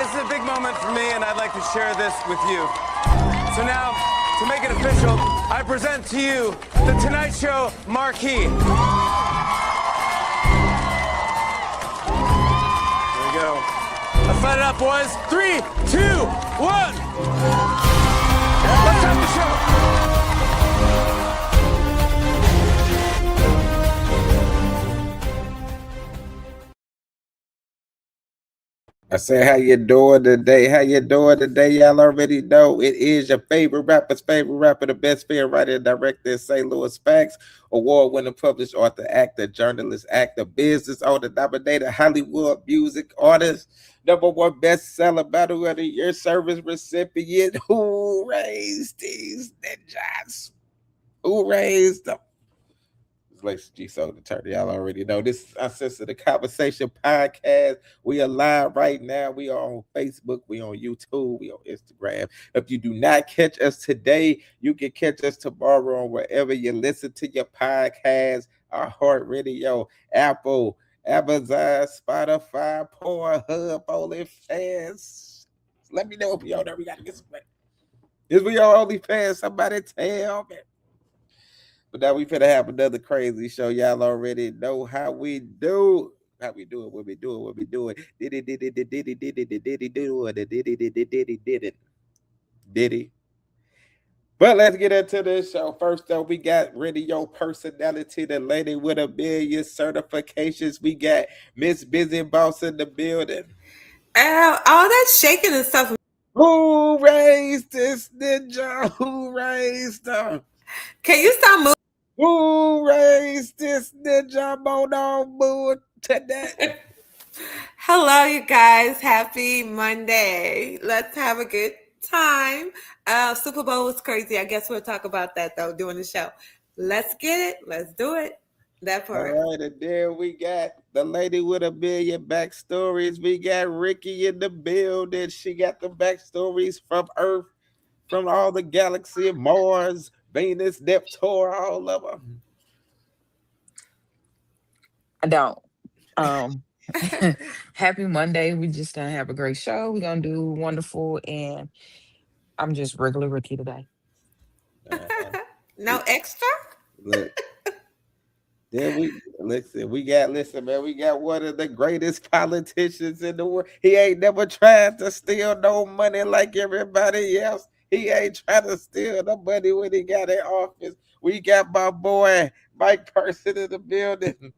this is a big moment for me, and I'd like to share this with you. So now, to make it official, I present to you the Tonight Show marquee. Here we go. Let's light it up, boys. 3, 2, 1. Let's have the show. I said, how you doing today? How you doing today? Y'all already know it is your favorite rapper's favorite rapper, the best fan writer and director in St. Louis Facts, award-winning published author, actor, journalist, actor, business owner, nominated Hollywood music artist, #1 bestseller, Battle of the Year service recipient. Who raised these ninjas? Who raised them? Lacey G Soul Attorney. Y'all already know this is UnCensor the Conversation Podcast. We are live right now. We are on Facebook, we on YouTube, we on Instagram. If you do not catch us today, you can catch us tomorrow on wherever you listen to your podcast, our Heart Radio, Apple, Amazon, Spotify, Pornhub, OnlyFans. Let me know if y'all know we gotta get some money. Is we on OnlyFans? Somebody tell me. But now we finna have another crazy show. Y'all already know how we do. How we do it, what we do it, what we do it. Diddy. But let's get into this show. First up, we got radio personality, the lady with 1 million certifications. We got Miss Busy Boss in the building. All that shaking and stuff. Who raised this ninja? Who raised them? Can you stop moving? Who raised this ninja mono today? Hello, you guys. Happy Monday. Let's have a good time. Super Bowl was crazy. I guess we'll talk about that, though, during the show. Let's get it. Let's do it. That part. All right, and then we got the lady with 1 million backstories. We got Ricky in the building. She got the backstories from Earth, from all the galaxy, Mars, Venus, Neptune, all of them. I don't. Happy Monday. We just gonna have a great show. We're gonna do wonderful, and I'm just regular Ricky today. No extra? Look. Then we got one of the greatest politicians in the world. He ain't never tried to steal no money like everybody else. He ain't trying to steal no money when he got in office. We got my boy Mike Person in the building.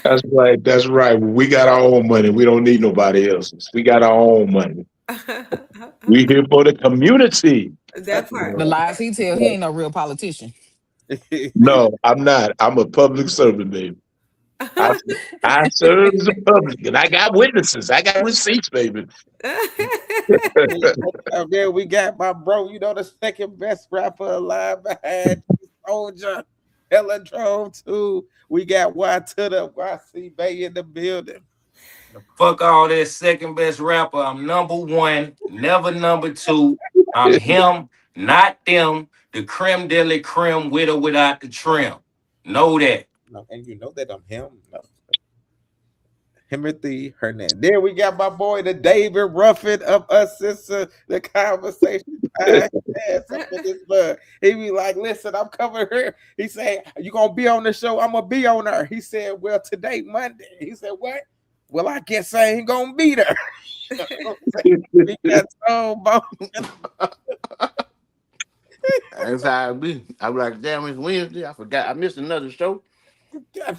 That's right. That's right. We got our own money. We don't need nobody else's. We got our own money. We here for the community. That part. The lies he tell, he ain't no real politician. No, I'm not. I'm a public servant, baby. I serve as a publican. I got witnesses. I got receipts, baby. Then we got my bro, the second best rapper alive behind Soldier, Eladrome 2. We got Y to the YC Bay in the building. Fuck all that second best rapper. I'm #1, never #2. I'm him, not them. The creme de la creme with or without the trim. Know that. No, and you know that I'm him. No. Timothy Hernandez. There we got my boy, the David Ruffin of UnCensor the Conversation Podcast. He be like, listen, I'm coming here. He said, you gonna be on the show? I'm gonna be on there. He said, well, today, Monday. He said, what? Well, I guess I ain't gonna be there. That's how I be. I was like, damn, it's Wednesday. I forgot. I missed another show. Come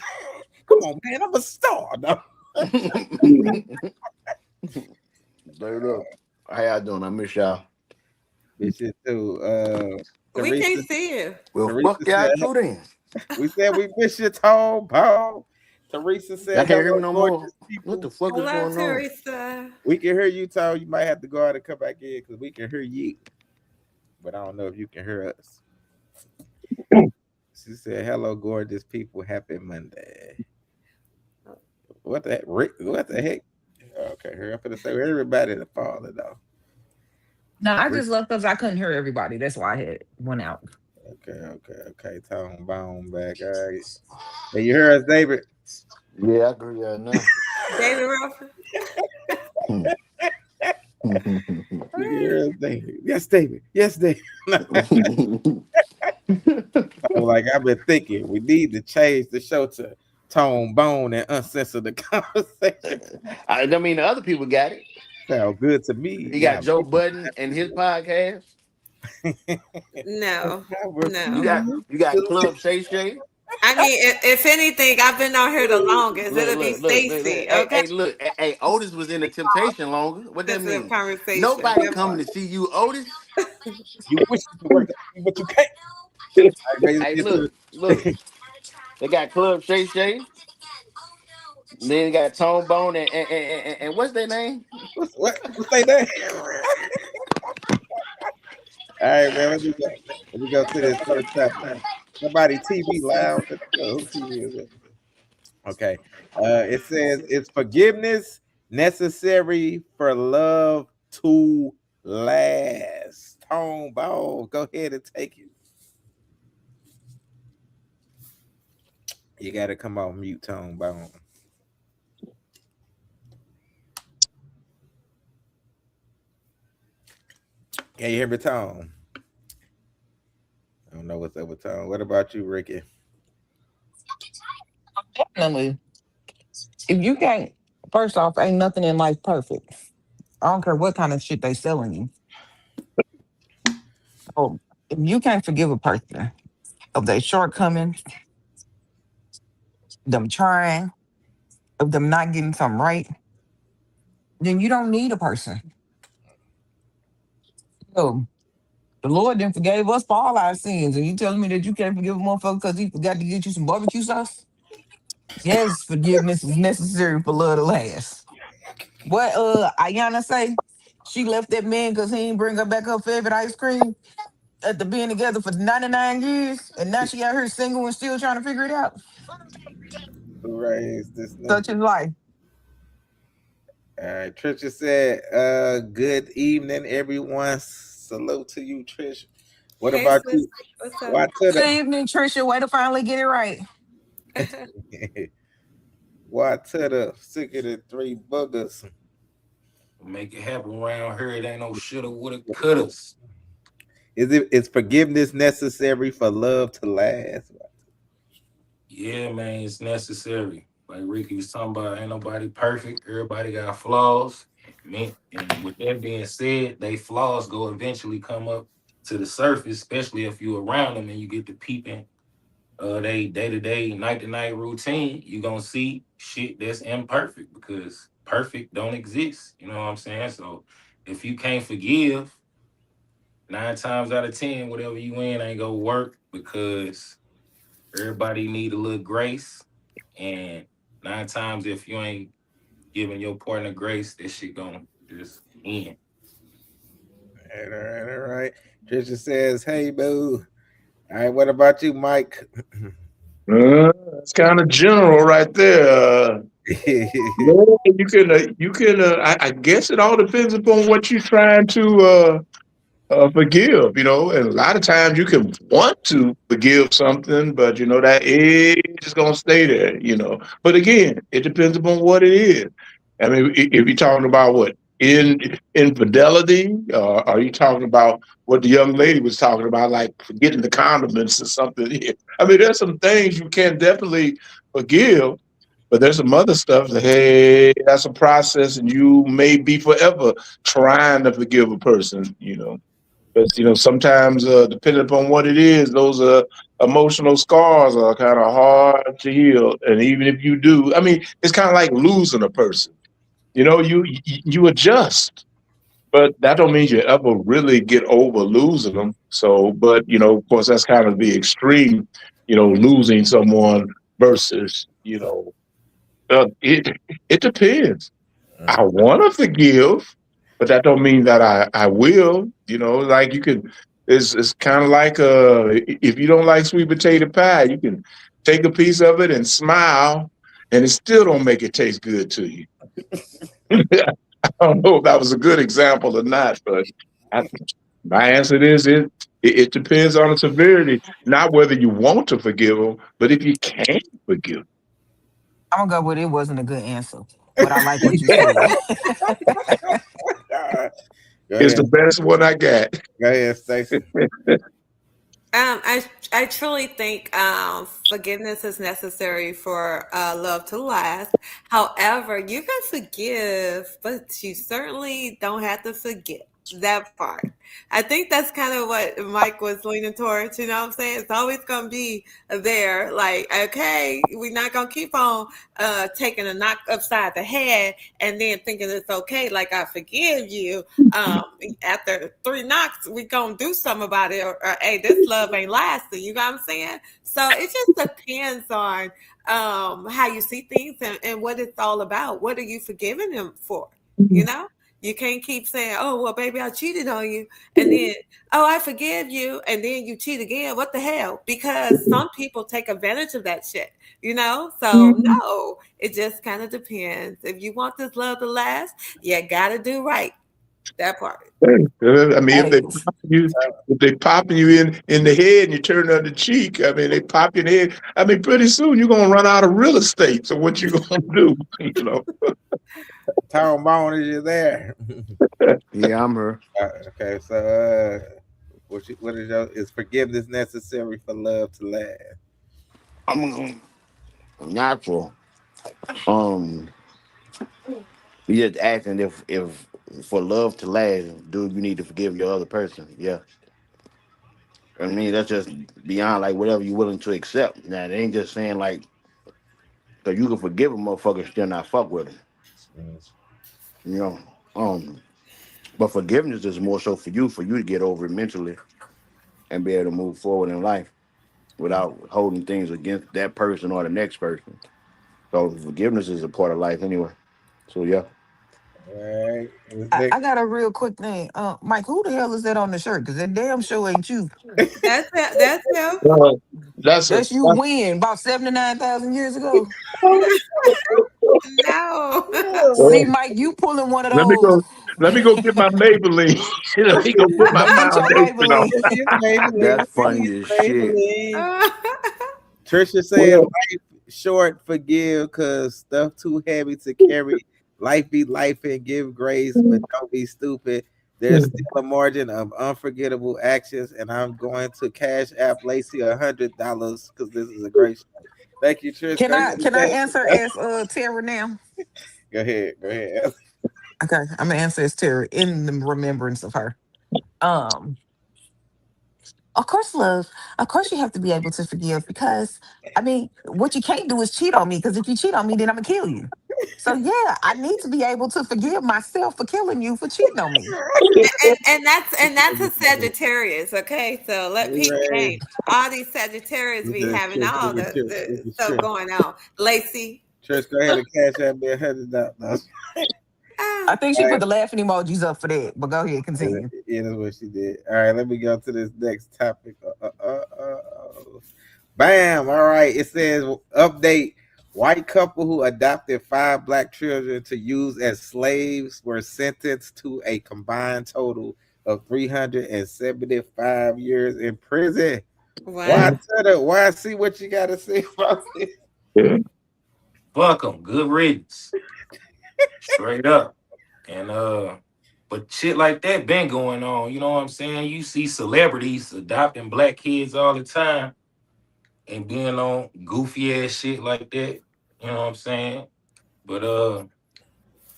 on, man. I'm a star. No. Straight up. How y'all doing? I miss y'all. Miss you too. We can't see you. Well, fuck y'all too then. We said we miss you, Tone Paul. Teresa said, I can't hear me no more. People. What the fuck is going Teresa. on? We can hear you, Tone. You might have to go out and come back in because we can hear you. But I don't know if you can hear us. She said, hello, gorgeous people. Happy Monday. What the heck? What the heck? Okay, here I'm going to say everybody to fall though. No, I just left because I couldn't hear everybody. That's why I had went out. Okay. Tone Bone back. All right. Hey, you hear us, David? Yeah, I agree now. David Ruffin. David. Yes, David. Yes, David. So, like I've been thinking, we need to change the show to Tone Bone and uncensor the conversation. I mean, the other people got it. Sound good to me. You got Yeah. Joe Budden and his podcast. No, I You no. got refuse you got to Club Shay Shay. I mean, if anything, I've been on here the longest. Look, It'll be look, look, look, look. Stacy. Hey, Okay, hey, look. Hey, Otis was in the Temptation longer. What that sensitive mean? conversation. Nobody That coming part. to see you, Otis. You wish you could work that, but you can't. All right, man, Hey, it's look. They got Club Shay Shay. Then they got Tone Bone and what's their name? what's they name? All right, man. Let me go to this first chapter. Somebody TV loud. Who TV is it? Okay. It says, "Is forgiveness necessary for love to last?" Tone Bone, go ahead and take it. You got to come on mute, Tone Bone. Can you hear me, Tone? I don't know what's up with Tone. What about you, Ricky? Definitely. If you can't, first off, ain't nothing in life perfect. I don't care what kind of shit they selling you. So if you can't forgive a person of their shortcomings, them trying, of them not getting something right, then you don't need a person. So the Lord then forgave us for all our sins. And you telling me that you can't forgive a motherfucker because he forgot to get you some barbecue sauce? Yes, forgiveness is necessary for love to last. What Ayana say? She left that man because he ain't bring her back her favorite ice cream after being together for 99 years, and now she out here single and still trying to figure it out. Right, is this Such is life. All right, Trisha said, good evening, everyone. Salute to you, Trish. What Hey, about sis. you? What's up? Why to Good evening, Trisha. Way to finally get it right. the why to the sick of the three boogers? Make it happen around here. It ain't no shoulda, woulda, couldas. Is forgiveness necessary for love to last? Yeah, man, it's necessary. Like Ricky was talking about, ain't nobody perfect. Everybody got flaws. And with that being said, they flaws go eventually come up to the surface, especially if you around them and you get to peeping they day-to-day, night-to-night routine, you gonna see shit that's imperfect because perfect don't exist. You know what I'm saying? So if you can't forgive, 9 times out of 10, whatever you in ain't gonna work because everybody need a little grace. And 9 times if you ain't giving your partner grace, this shit gonna just end. All right, all right. Trisha says, hey, boo. All right, what about you, Mike? That's kind of general right there. Yeah, you can. I guess it all depends upon what you're trying to forgive, and a lot of times you can want to forgive something, but that edge is gonna stay there. But again, it depends upon what it is. I mean, if you're talking about what infidelity, are you talking about what the young lady was talking about, like forgetting the condiments or something? I mean, there's some things you can definitely forgive, but there's some other stuff that, hey, that's a process, and you may be forever trying to forgive a person. But sometimes, depending upon what it is, those emotional scars are kind of hard to heal. And even if you do, I mean, it's kind of like losing a person. You adjust, but that don't mean you ever really get over losing them. So, but of course, that's kind of the extreme. Losing someone versus it depends. I want to forgive, but that don't mean that I will. Like you can. It's kind of like if you don't like sweet potato pie, you can take a piece of it and smile, and it still don't make it taste good to you. I don't know if that was a good example or not, but I, my answer is it depends on the severity, not whether you want to forgive them, but if you can forgive. I'm gonna go with it wasn't a good answer, but I like what you said. Go It's the ahead. best one I got. Go ahead, Stacey. I truly think forgiveness is necessary for love to last. However, you can forgive, but you certainly don't have to forget that part. I think that's kind of what Mike was leaning towards. You know what I'm saying? It's always going to be there. Like, okay, we're not going to keep on taking a knock upside the head and then thinking it's okay. Like, I forgive you. Um, After 3 knocks, we gonna do something about it. Or hey, this love ain't lasting. You know what I'm saying? So it just depends on how you see things and what it's all about. What are you forgiving him for? You know? You can't keep saying, "Oh, well, baby, I cheated on you," and then, "Oh, I forgive you," and then you cheat again. What the hell? Because some people take advantage of that shit, you know. So no, it just kind of depends. If you want this love to last, you gotta do right. That part. I mean, Hey, if they popping you in the head and you turn the other cheek, I mean, they pop you in the head. I mean, pretty soon you're gonna run out of real estate. So what you gonna do? You know? Tyrone Bone, is you there? Yeah, I'm her. Okay, so what is your is forgiveness necessary for love to last? I'm natural. Um, you just asking if for love to last, do you need to forgive your other person? Yeah. I mean, that's just beyond like whatever you're willing to accept. Now, it ain't just saying like, cause you can forgive a motherfucker and still not fuck with him. Mm. You know. Um, but forgiveness is more so for you to get over it mentally and be able to move forward in life without holding things against that person or the next person. So forgiveness is a part of life anyway. So yeah. All right, this I next. got a real quick thing. Mike, who the hell is that on the shirt? Because that damn show ain't you. That's it. That's him. Uh, that's a That's you win about 79,000 years ago. No. See, Mike, you pulling one of let me those. go. Let me go get my Maybelline. Let me go put my Go get your foundation on. Maybelline. Give me a Maybelline. That's Give me funny as a shit. Maybelline. Trisha said, Well, "Life short, forgive, cause stuff too heavy to carry. Life be life and give grace, but don't be stupid. There's still a margin of unforgettable actions, and I'm going to cash app Lacey $100 because this is a great show. Thank you, Trish. Can Go I ahead. answer as Tara now? Go ahead. Go ahead. Okay, I'm gonna answer as Tara in the remembrance of her. Um, of course, love. Of course, you have to be able to forgive because I mean, what you can't do is cheat on me. Because if you cheat on me, then I'm gonna kill you. So yeah, I need to be able to forgive myself for killing you for cheating on me. And that's a Sagittarius, okay? So let We peep ready. game. All these Sagittarius This be is having Trish. all This the is stuff Trish. going on. Lacey. Trish, go ahead and cash app me $100. Ah, I think she All put right. the laughing emojis up for that. But go ahead, continue. Yeah, that's what she did. All right, let me go to this next topic. Bam. All right. It says update. White couple who adopted 5 black children to use as slaves were sentenced to a combined total of 375 years in prison. Why what? tell her? Why see what you gotta say about this? Fuck them. Good riddance. Straight up. And but shit like that been going on. You know what I'm saying? You see celebrities adopting black kids all the time and being on goofy ass shit like that. You know what I'm saying? But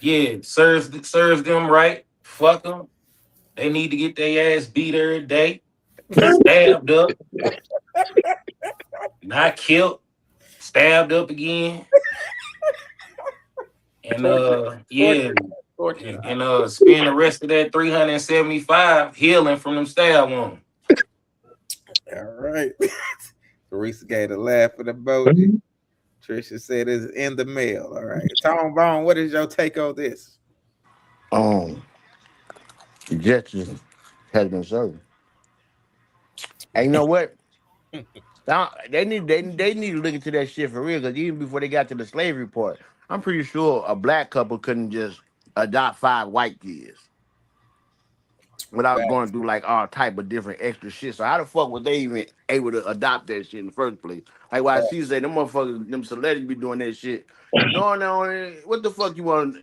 yeah, serves them right. Fuck them. They need to get their ass beat every day, stabbed up, not killed, stabbed up again, and Torture, yeah, torture. spend the rest of that 375 healing from them stab wounds. All right. Teresa gave a laugh with emoji. Trisha said it's in the mail. All right. Tom Bone, what is your take on this? Um, justice has been served. And you know what? Now, they need to look into that shit for real. Because even before they got to the slavery part, I'm pretty sure a black couple couldn't just adopt 5 white kids without going through like all type of different extra shit. So how the fuck was they even able to adopt that shit in the first place? Like why I see say them motherfuckers, them celebrities be doing that shit. No, what the fuck you want?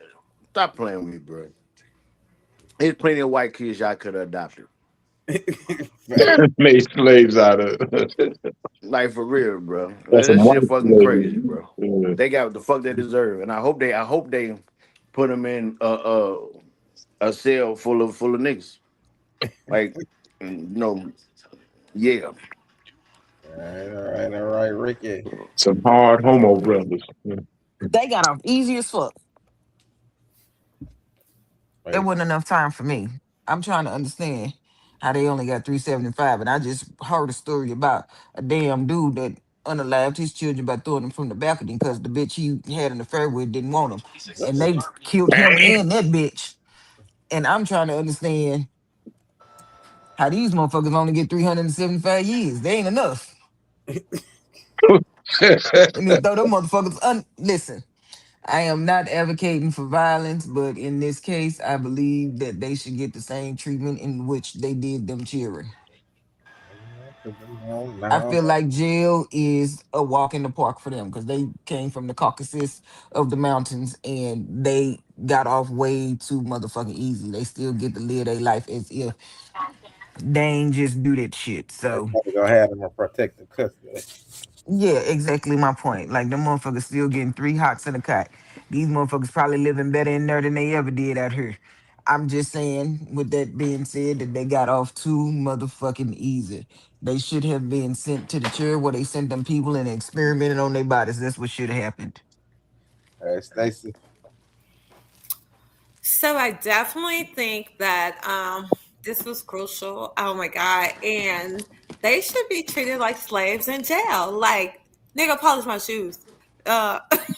Stop playing with me, bro. There's plenty of white kids y'all could have adopted. Facts. Made slaves out of. Like for real, bro. That's some That white shit fucking slaves. crazy, bro. Yeah. They got what the fuck they deserve, and I hope they put them in a cell full of niggas. Like, yeah. All right, Ricky. Some hard homo brothers. Yeah. They got off easy as fuck. There wasn't enough time for me. I'm trying to understand how they only got 375, and I just heard a story about a damn dude that unalived his children by throwing them from the balcony because the bitch he had an affair with didn't want him, and they killed him and that bitch. And I'm trying to understand how these motherfuckers only get 375 years. They ain't enough. They need to throw them motherfuckers. Listen, I am not advocating for violence, but in this case, I believe that they should get the same treatment in which they did them children. I feel like jail is a walk in the park for them because they came from the Caucasus of the mountains and they got off way too motherfucking easy. They still get to live their life as if they ain't just do that shit. So They're gonna have them a protective custody. yeah, exactly my point. Like them motherfuckers still getting 3 hots in a cot. These motherfuckers probably living better in there than they ever did out here. I'm just saying, with that being said, that they got off too motherfucking easy. They should have been sent to the chair where they sent them people and experimented on their bodies. That's what should have happened. All right, Stacy. So I definitely think that this was crucial. Oh my god, and they should be treated like slaves in jail. Like, nigga, polish my shoes. You know what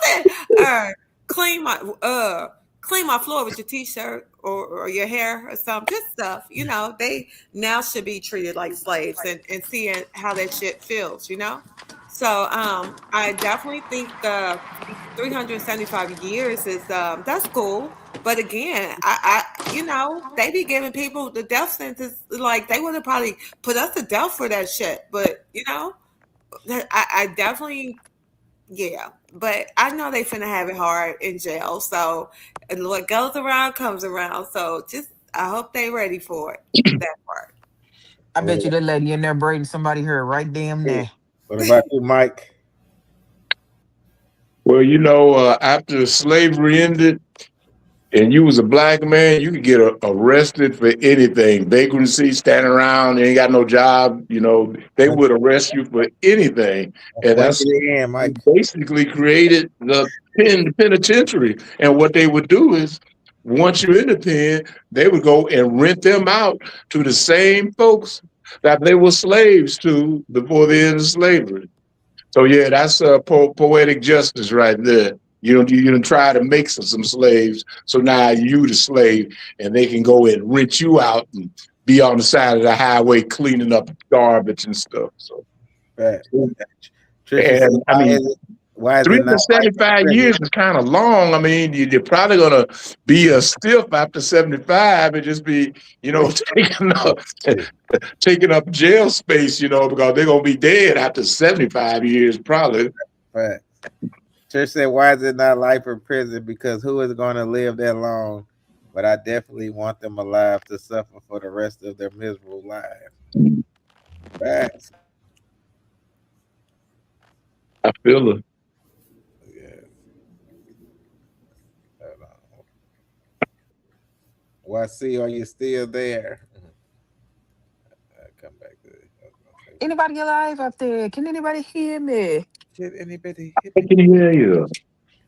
I'm saying? Clean my clean my floor with your t-shirt or your hair or something. Just stuff. You know, they now should be treated like slaves and seeing how that shit feels. You know. So I definitely think 375 years is that's cool. But again, they be giving people the death sentence like they would have probably put us to death for that shit. But I definitely yeah. But I know they finna have it hard in jail. So and what goes around comes around. So just I hope they ready for it. That part. I bet you that lady in there braiding somebody hair right damn there. What about you, Mike? Well, after slavery ended, and you was a black man, you could get arrested for anything. Vagrancy, standing around, you ain't got no job. They would arrest you for anything, and Bring that's it in, Mike. basically created the penitentiary. And what they would do is, once you're in the pen, they would go and rent them out to the same folks that they were slaves to before the end of slavery. So yeah, that's poetic justice right there. You try to make some slaves, so now you the slave, and they can go and rent you out and be on the side of the highway cleaning up garbage and stuff. So, Right. and I mean, why is it not 375 years is kind of long. I mean, you're probably gonna be a stiff after 75 and just be, taking up jail space, because they're gonna be dead after 75 years, probably. Right. Church said, why is it not life in prison? Because who is going to live that long? But I definitely want them alive to suffer for the rest of their miserable lives. Facts. I feel it. YC, are you still there? Come back to it. Anybody alive out there? Can anybody hear me? Can anybody hear I can hear you.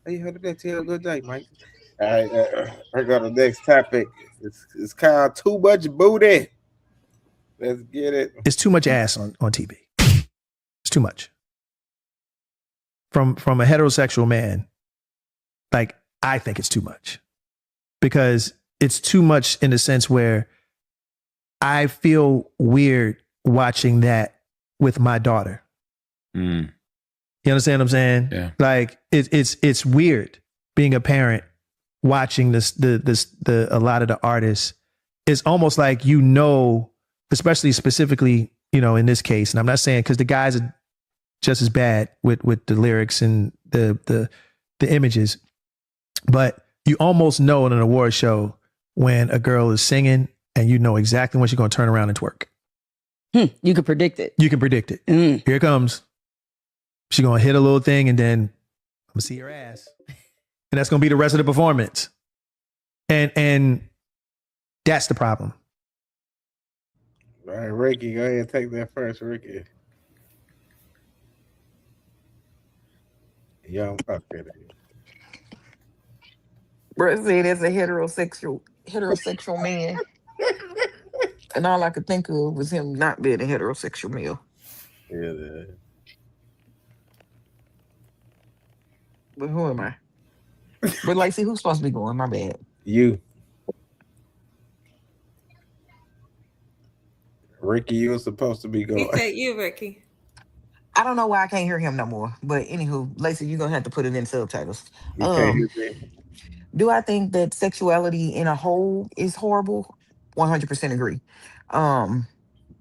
You heard that? Tell good day, Mike. All right, we're going to the next topic. It's called Too Much Booty. Let's get it. It's too much ass on TV. It's too much. From a heterosexual man, like, I think it's too much. Because it's too much in the sense where I feel weird watching that with my daughter. Mm. You understand what I'm saying? Yeah. Like it's weird being a parent watching a lot of the artists. It's almost like, especially specifically, in this case, and I'm not saying because the guys are just as bad with the lyrics and the images, but you almost know in an award show when a girl is singing and you know exactly when she's going to turn around and twerk. You can predict it. You can predict it. Here it comes. She's going to hit a little thing and then I'm going to see her ass. And that's going to be the rest of the performance. And that's the problem. All right, Ricky, go ahead and take that first, Ricky. Young puppy. Brett said as a heterosexual man. And all I could think of was him not being a heterosexual male. Yeah. But who am I? But like, see, who's supposed to be going? My bad. You. Ricky, you were supposed to be He going. said you, Ricky. I don't know why I can't hear him no more. But anywho, Lacey, you're gonna have to put it in subtitles. You can't hear me. Do I think that sexuality in a whole is horrible? 100% agree.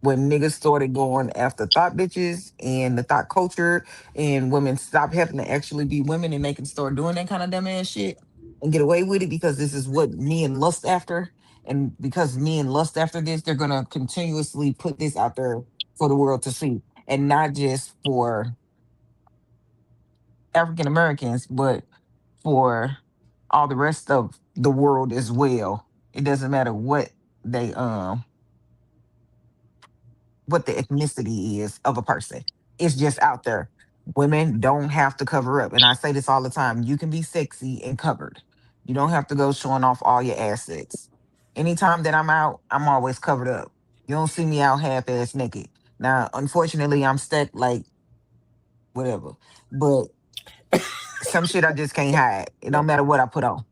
When niggas started going after thought bitches and the thought culture, and women stopped having to actually be women and they can start doing that kind of dumb ass shit and get away with it because this is what men lust after. And because men lust after this, they're gonna continuously put this out there for the world to see. And not just for African Americans, but for all the rest of the world as well. It doesn't matter they what the ethnicity is of a person. It's just out there. Women don't have to cover up. And I say this all the time. You can be sexy and covered. You don't have to go showing off all your assets. Anytime that I'm out, I'm always covered up. You don't see me out half ass naked. Now, unfortunately, I'm stuck like whatever. But some shit I just can't hide. It don't matter what I put on.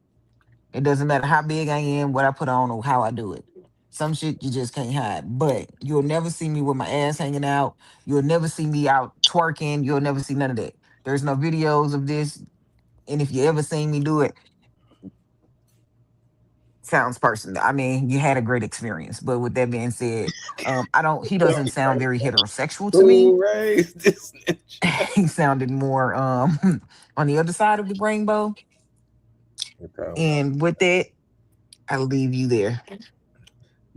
It doesn't matter how big I am, what I put on, or how I do it. Some shit you just can't hide. But you'll never see me with my ass hanging out. You'll never see me out twerking. You'll never see none of that. There's no videos of this. And if you ever seen me do it, sounds personal. I mean, you had a great experience. But with that being said, he doesn't sound very heterosexual to me. Who raised this? He sounded more on the other side of the rainbow. And with that, I'll leave you there.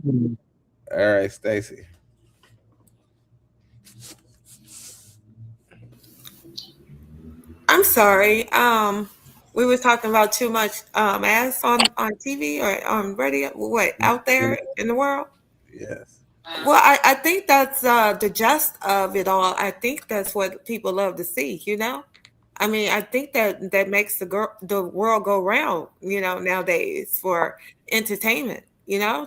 All right, Stacy. I'm sorry. We were talking about too much ass on TV or on radio. What out there in the world? Yes. Well, I think that's the gist of it all. I think that's what people love to see. I mean, I think that makes the world go round. Nowadays for entertainment.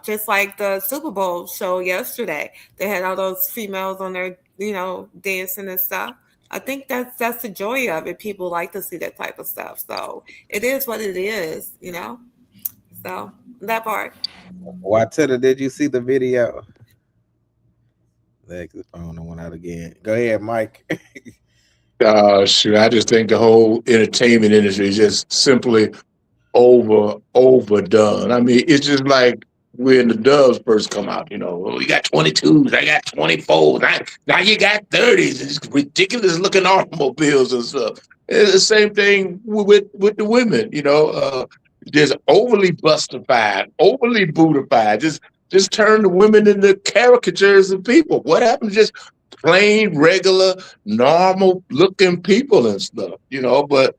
Just like the Super Bowl show yesterday, they had all those females on there, dancing and stuff. I think that's the joy of it. People like to see that type of stuff. So it is what it is. So that part. Watetta, did you see the video? The phone went out again. Go ahead, Mike. Shoot, I just think the whole entertainment industry is just simply overdone. I mean, it's just like when the Doves first come out, well, you got 22s, I got 24s, now you got 30s, it's ridiculous looking automobiles and stuff. It's the same thing with the women, just overly bustified, overly bootified, just turn the women into caricatures of people. What happened to just plain, regular, normal looking people and stuff, but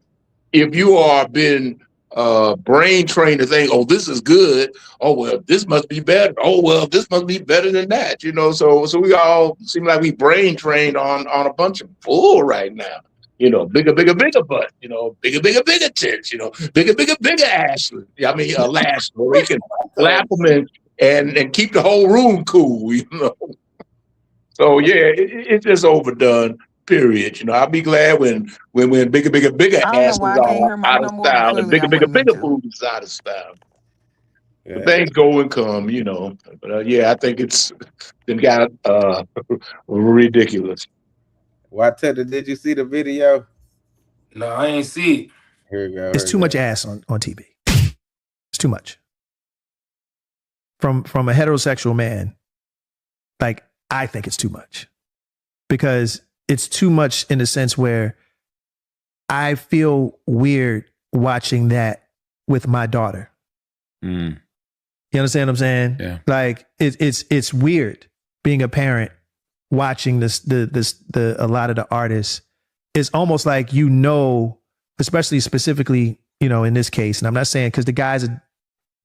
if you are being brain trained to think, oh, this is good. Oh, well, this must be better. Oh, well, this must be better than that. So we all seem like we brain trained on a bunch of bull right now. Bigger butt. Bigger tits. Bigger ass. Lash where we can slap them and keep the whole room cool. So yeah, it's just overdone. Period. I'll be glad when bigger I don't know asses why I can't are hear Mike out no of more, but style and clearly I'm bigger with me too. booties out of style. Yeah. Things go and come, But yeah, I think it's been got ridiculous. Watetta, did you see the video? No, I ain't see it. Here we go. It's too much ass on TV. It's too much. From a heterosexual man, like, I think it's too much. Because it's too much in the sense where I feel weird watching that with my daughter. You understand what I'm saying? Yeah. Like it's weird being a parent watching the a lot of the artists. It's almost like, especially specifically, in this case, and I'm not saying, because the guys are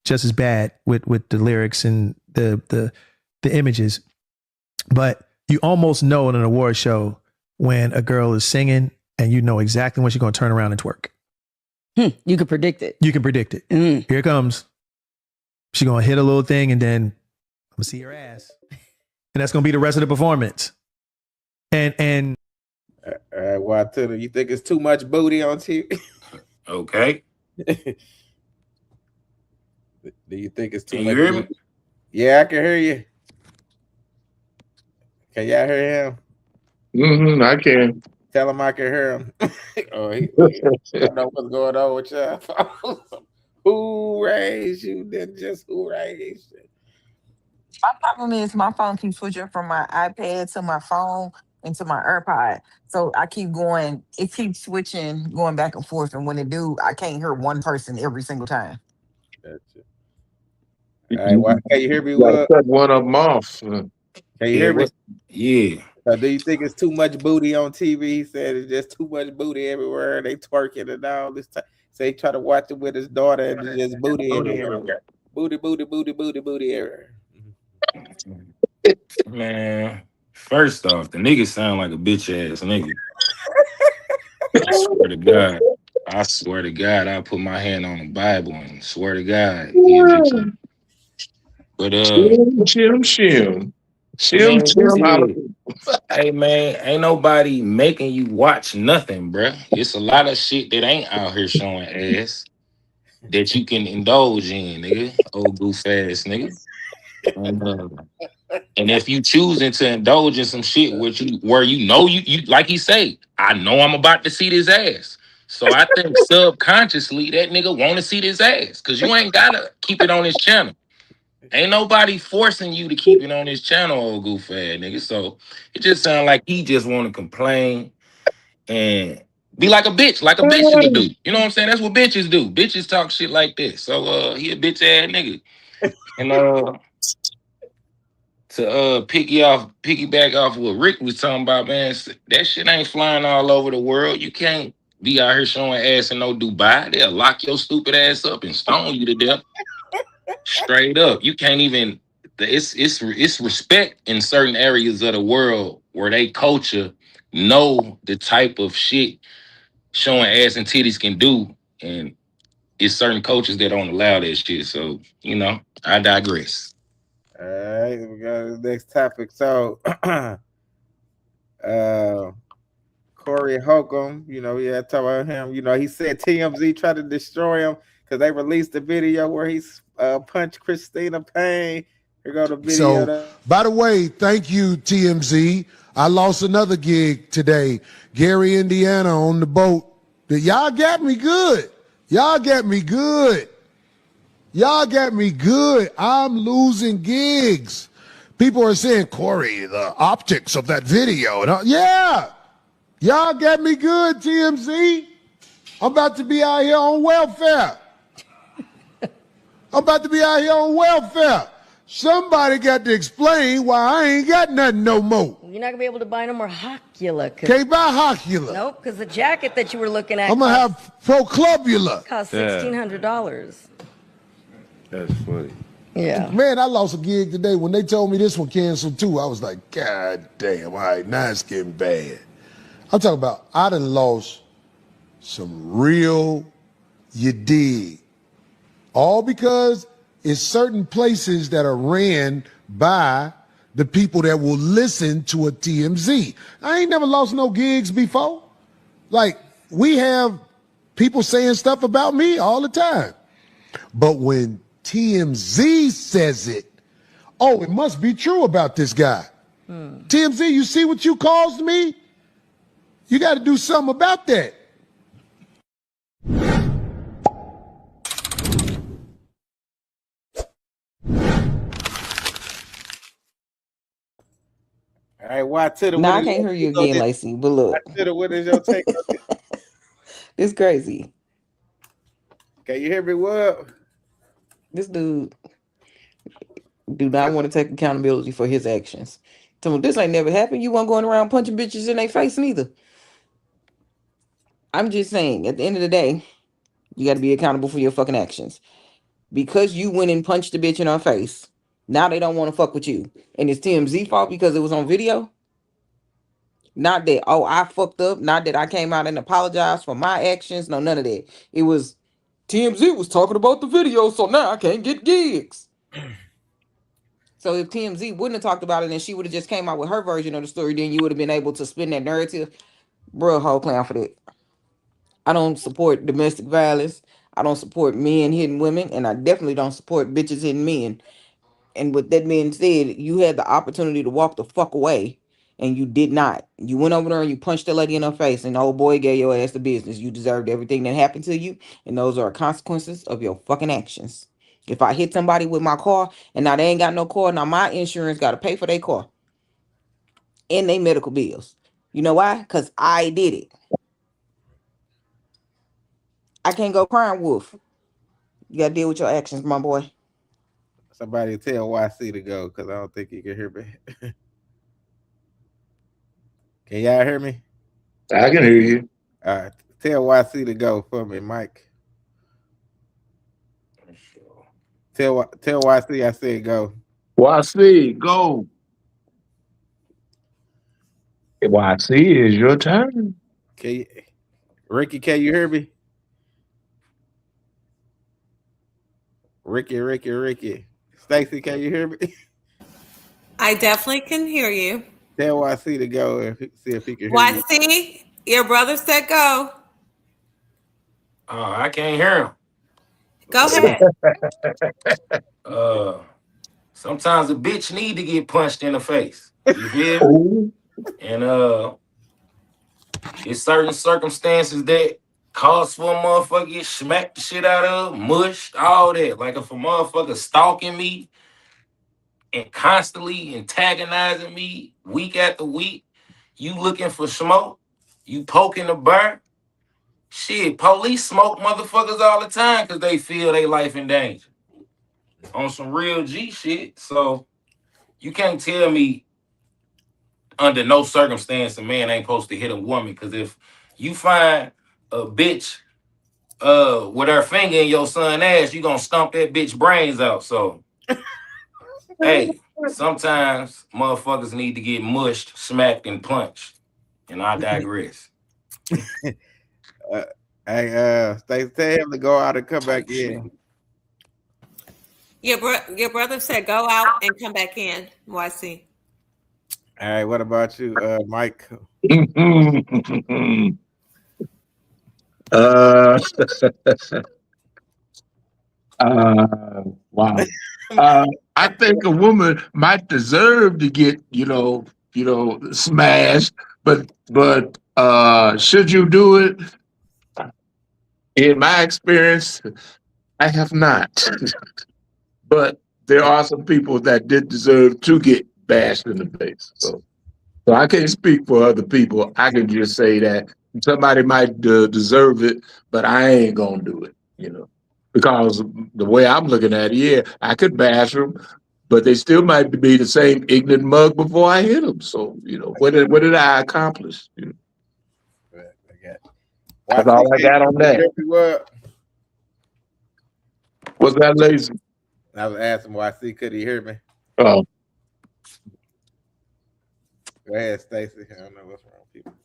just as bad with the lyrics and the images, but you almost know in an award show when a girl is singing and you know exactly when she's going to turn around and twerk. You can predict it. You can predict it. Here it comes. She's going to hit a little thing and then I'm going to see her ass. And that's going to be the rest of the performance. And Watu, you think it's too much booty on TV? Okay. Do you think it's too Can much you hear booty? me? Yeah, I can hear you. Can y'all hear him? I can. Tell him I can hear him. Oh, I don't know what's going on with y'all. Who raised you? Then just who raised you? My problem is my phone keeps switching from my iPad to my phone and to my AirPod. So I keep going, it keeps switching, going back and forth. And when it do, I can't hear one person every single time. Gotcha. All right, can you hear me? Gotta cut one of them off. Can you hear me? Yeah. Do you think it's too much booty on TV? He said it's just too much booty everywhere. They twerking and all this time. So he try to watch it with his daughter and it's just booty everywhere. Booty everywhere. Man, first off, the nigga sound like a bitch ass nigga. I swear to God, I put my hand on the Bible and swear to God, he a bitch ass. But Shim. Hey man, ain't nobody making you watch nothing, bruh. It's a lot of shit that ain't out here showing ass that you can indulge in, nigga. Old goof ass nigga. And if you choosing to indulge in some shit where you like he say, I know I'm about to see this ass. So I think subconsciously that nigga want to see this ass, because you ain't gotta keep it on his channel. Ain't nobody forcing you to keep it on his channel, old goof ass nigga. So it just sounds like he just want to complain and be like a bitch would do. You know what I'm saying? That's what bitches do. Bitches talk shit like this. So he a bitch ass nigga. And to piggyback off what Rick was talking about, man, that shit ain't flying all over the world. You can't be out here showing ass in no Dubai. They'll lock your stupid ass up and stone you to death. Straight up. You can't even. It's respect in certain areas of the world where they culture know the type of shit showing ass and titties can do, and it's certain cultures that don't allow that shit. So I digress. All right, we go to the next topic. So, Corey Holcomb, talk about him. He said TMZ tried to destroy him because they released the video where he punched Christina Payne. Here go the video. So, by the way, thank you, TMZ. I lost another gig today. Gary, Indiana, on the boat. Y'all got me good. I'm losing gigs. People are saying, Corey, the optics of that video. And yeah, y'all got me good, TMZ. I'm about to be out here on welfare. Somebody got to explain why I ain't got nothing no more. You're not going to be able to buy no more Hocula. Can't buy Hocula. Nope, because the jacket that you were looking at I'm going to have Proclubula. cost $1,600. That's funny. Yeah. Man, I lost a gig today. When they told me this one canceled too, I was like, God damn, all right, now it's getting bad. I'm talking about, I done lost some real, you dig. All because it's certain places that are ran by the people that will listen to a TMZ. I ain't never lost no gigs before. Like, we have people saying stuff about me all the time. But when TMZ says it, oh, it must be true about this guy. TMZ, you see what you caused me? You got to do something about that. All right, why to the Now I can't hear you again, Lacey, but look. What is your take? It's crazy. Can you hear me? What? This dude, do not want to take accountability for his actions. So this ain't never happened. You weren't going around punching bitches in their face neither. I'm just saying, at the end of the day, you got to be accountable for your fucking actions. Because you went and punched the bitch in her face, now they don't want to fuck with you. And it's TMZ fault because it was on video. Not that, oh, I fucked up. Not that I came out and apologized for my actions. No, none of that. It was TMZ was talking about the video, so now I can't get gigs. So if TMZ wouldn't have talked about it and she would have just came out with her version of the story, then you would have been able to spin that narrative. Bro, whole clown for that. I don't support domestic violence. I don't support men hitting women, and I definitely don't support bitches hitting men. And with that being said, you had the opportunity to walk the fuck away, and you did not. You went over there and you punched the lady in her face, and the old boy gave your ass the business. You deserved everything that happened to you, and those are consequences of your fucking actions. If I hit somebody with my car and now they ain't got no car, now my insurance got to pay for their car and their medical bills. You know why? Because I did it. I can't go crying wolf. You got to deal with your actions, my boy. Somebody tell YC to go because I don't think he can hear me. Can y'all hear me? I can hear you. All right. Tell YC to go for me, Mike. Tell YC I said go. YC, go. YC, is your turn. Ricky, can you hear me? Ricky. Stacy, can you hear me? I definitely can hear you. Tell YC to go and see if he can hear you. YC, your brother said go. I can't hear him. Go ahead. Sometimes a bitch need to get punched in the face. You feel me? Oh, And it's certain circumstances that cause for a motherfucker to get smacked the shit out of, mushed, all that. Like if a motherfucker stalking me and constantly antagonizing me week after week, you looking for smoke, you poking the bear. Shit, police smoke motherfuckers all the time because they feel they life in danger. On some real G shit. So you can't tell me under no circumstance a man ain't supposed to hit a woman. Because if you find a bitch with her finger in your son ass, you gonna stomp that bitch brains out. So hey, sometimes motherfuckers need to get mushed, smacked, and punched. And I digress. Hey, Stacy, tell him to go out and come back in. Your brother said go out and come back in. YC. All right, what about you, Mike? uh, wow. I think a woman might deserve to get, smashed, but should you do it? In my experience, I have not. But there are some people that did deserve to get bashed in the face. So I can't speak for other people. I can just say that somebody might deserve it, but I ain't gonna do it, because the way I'm looking at it, yeah, I could bash them, but they still might be the same ignorant mug before I hit them. So, what did I accomplish? That's all I got on that. What's that, lazy? I was asking YC, could he hear me? Oh. Go ahead, Stacy. I don't know what's wrong with people.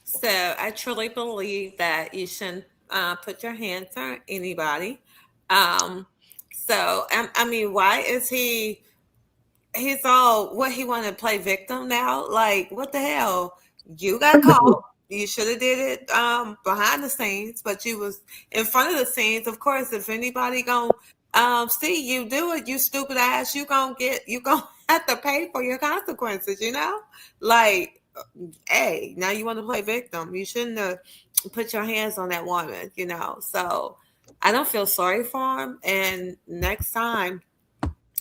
So I truly believe that you shouldn't put your hands on anybody. I mean, why is he? He's all what he want to play victim now? Like what the hell? You got caught. You should have did it behind the scenes, but you was in front of the scenes. Of course, if anybody gonna see you do it, you stupid ass, you gonna have to pay for your consequences. Like, hey, now you want to play victim. You shouldn't have put your hands on that woman. So I don't feel sorry for him. And next time,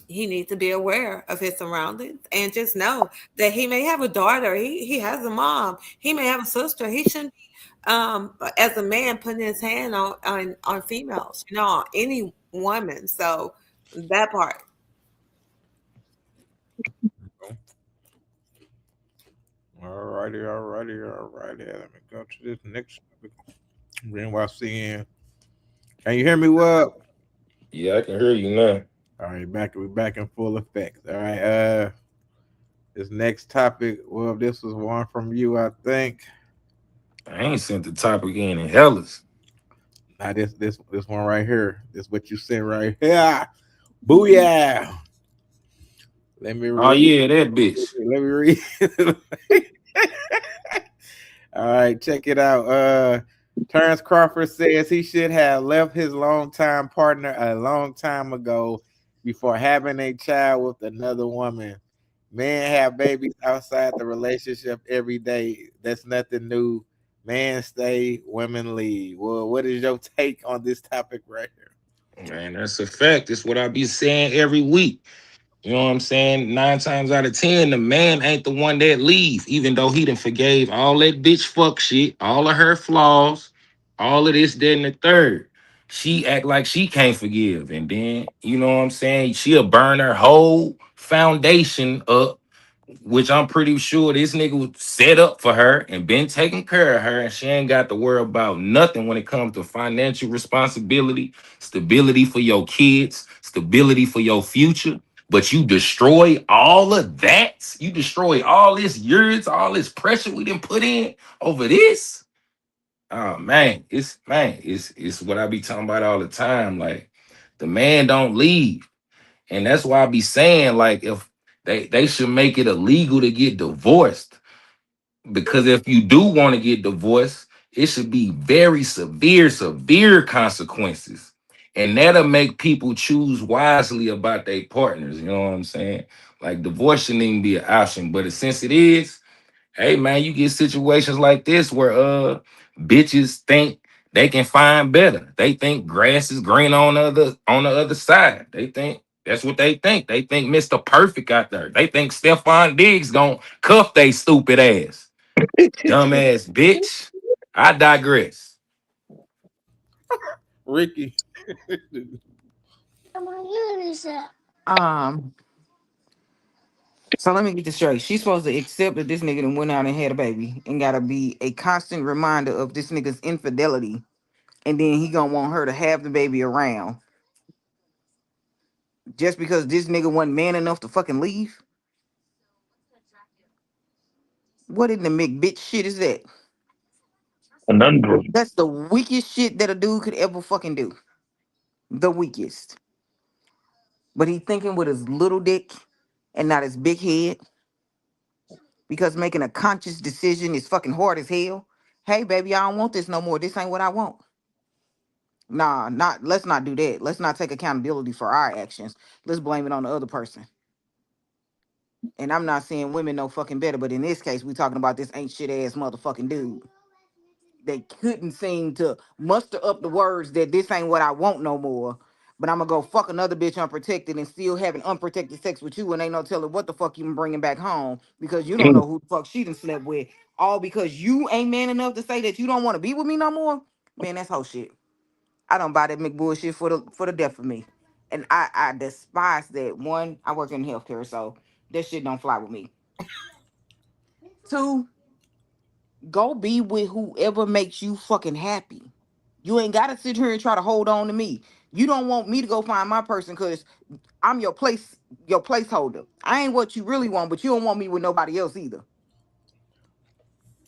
he needs to be aware of his surroundings and just know that he may have a daughter. He has a mom. He may have a sister. He shouldn't be, as a man, putting his hand on females, on any woman. So that part. Alrighty. Let me go to this next topic. NYC. Can you hear me well? Yeah, I can hear you now. All right, we back in full effect. All right, this next topic, well, this was one from you, I think. I ain't sent the topic in hellas. Now this one right here. This what you sent right here. Booyah! Let me Oh read. yeah, that bitch. Let me read. All right, check it out. Terrence Crawford says he should have left his longtime partner a long time ago before having a child with another woman. Men have babies outside the relationship every day. That's nothing new. Men stay, women leave. Well, what is your take on this topic right here? Man, that's a fact. It's what I be saying every week. You know what I'm saying? 9 times out of 10, the man ain't the one that leave, even though he done forgave all that bitch fuck shit, all of her flaws, all of this, that, and the third. She act like she can't forgive. And then, you know what I'm saying? She'll burn her whole foundation up, which I'm pretty sure this nigga was set up for her and been taking care of her, and she ain't got to worry about nothing when it comes to financial responsibility, stability for your kids, stability for your future. But you destroy all of that. You destroy all this years, all this pressure we didn't put in over this. Oh man, it's what I be talking about all the time. Like the man don't leave. And that's why I be saying, like, if they should make it illegal to get divorced. Because if you do want to get divorced, it should be very severe consequences. And that'll make people choose wisely about their partners. You know what I'm saying? Like divorce shouldn't even be an option. But since it is, hey man, you get situations like this where bitches think they can find better. They think grass is green on the other side. They think that's what they think. They think Mr. Perfect out there. They think Stephon Diggs gonna cuff they stupid ass. Dumbass bitch. I digress. Ricky. Um, so let me get this straight. She's supposed to accept that this nigga done went out and had a baby and gotta be a constant reminder of this nigga's infidelity. And then he gonna want her to have the baby around just because this nigga wasn't man enough to fucking leave. What in the McBitch shit is that? Conundrum. That's the weakest shit that a dude could ever fucking do. The weakest. But he thinking with his little dick and not his big head because making a conscious decision is fucking hard as hell. Hey baby, I don't want this no more. This ain't what I want. Nah, not let's not do that. Let's not take accountability for our actions. Let's blame it on the other person. And I'm not saying women know fucking better, but in this case, we talking about this ain't shit ass motherfucking dude. They couldn't seem to muster up the words that this ain't what I want no more. But I'm gonna go fuck another bitch unprotected and still having unprotected sex with you, and ain't no telling what the fuck you been bringing back home because you don't know who the fuck she done slept with. All because you ain't man enough to say that you don't want to be with me no more. Man, that's whole shit. I don't buy that McBullshit for the death of me, and I despise that. One, I work in healthcare, so that shit don't fly with me. Two, go be with whoever makes you fucking happy. You ain't gotta sit here and try to hold on to me. You don't want me to go find my person because I'm your placeholder. I ain't what you really want, but you don't want me with nobody else either.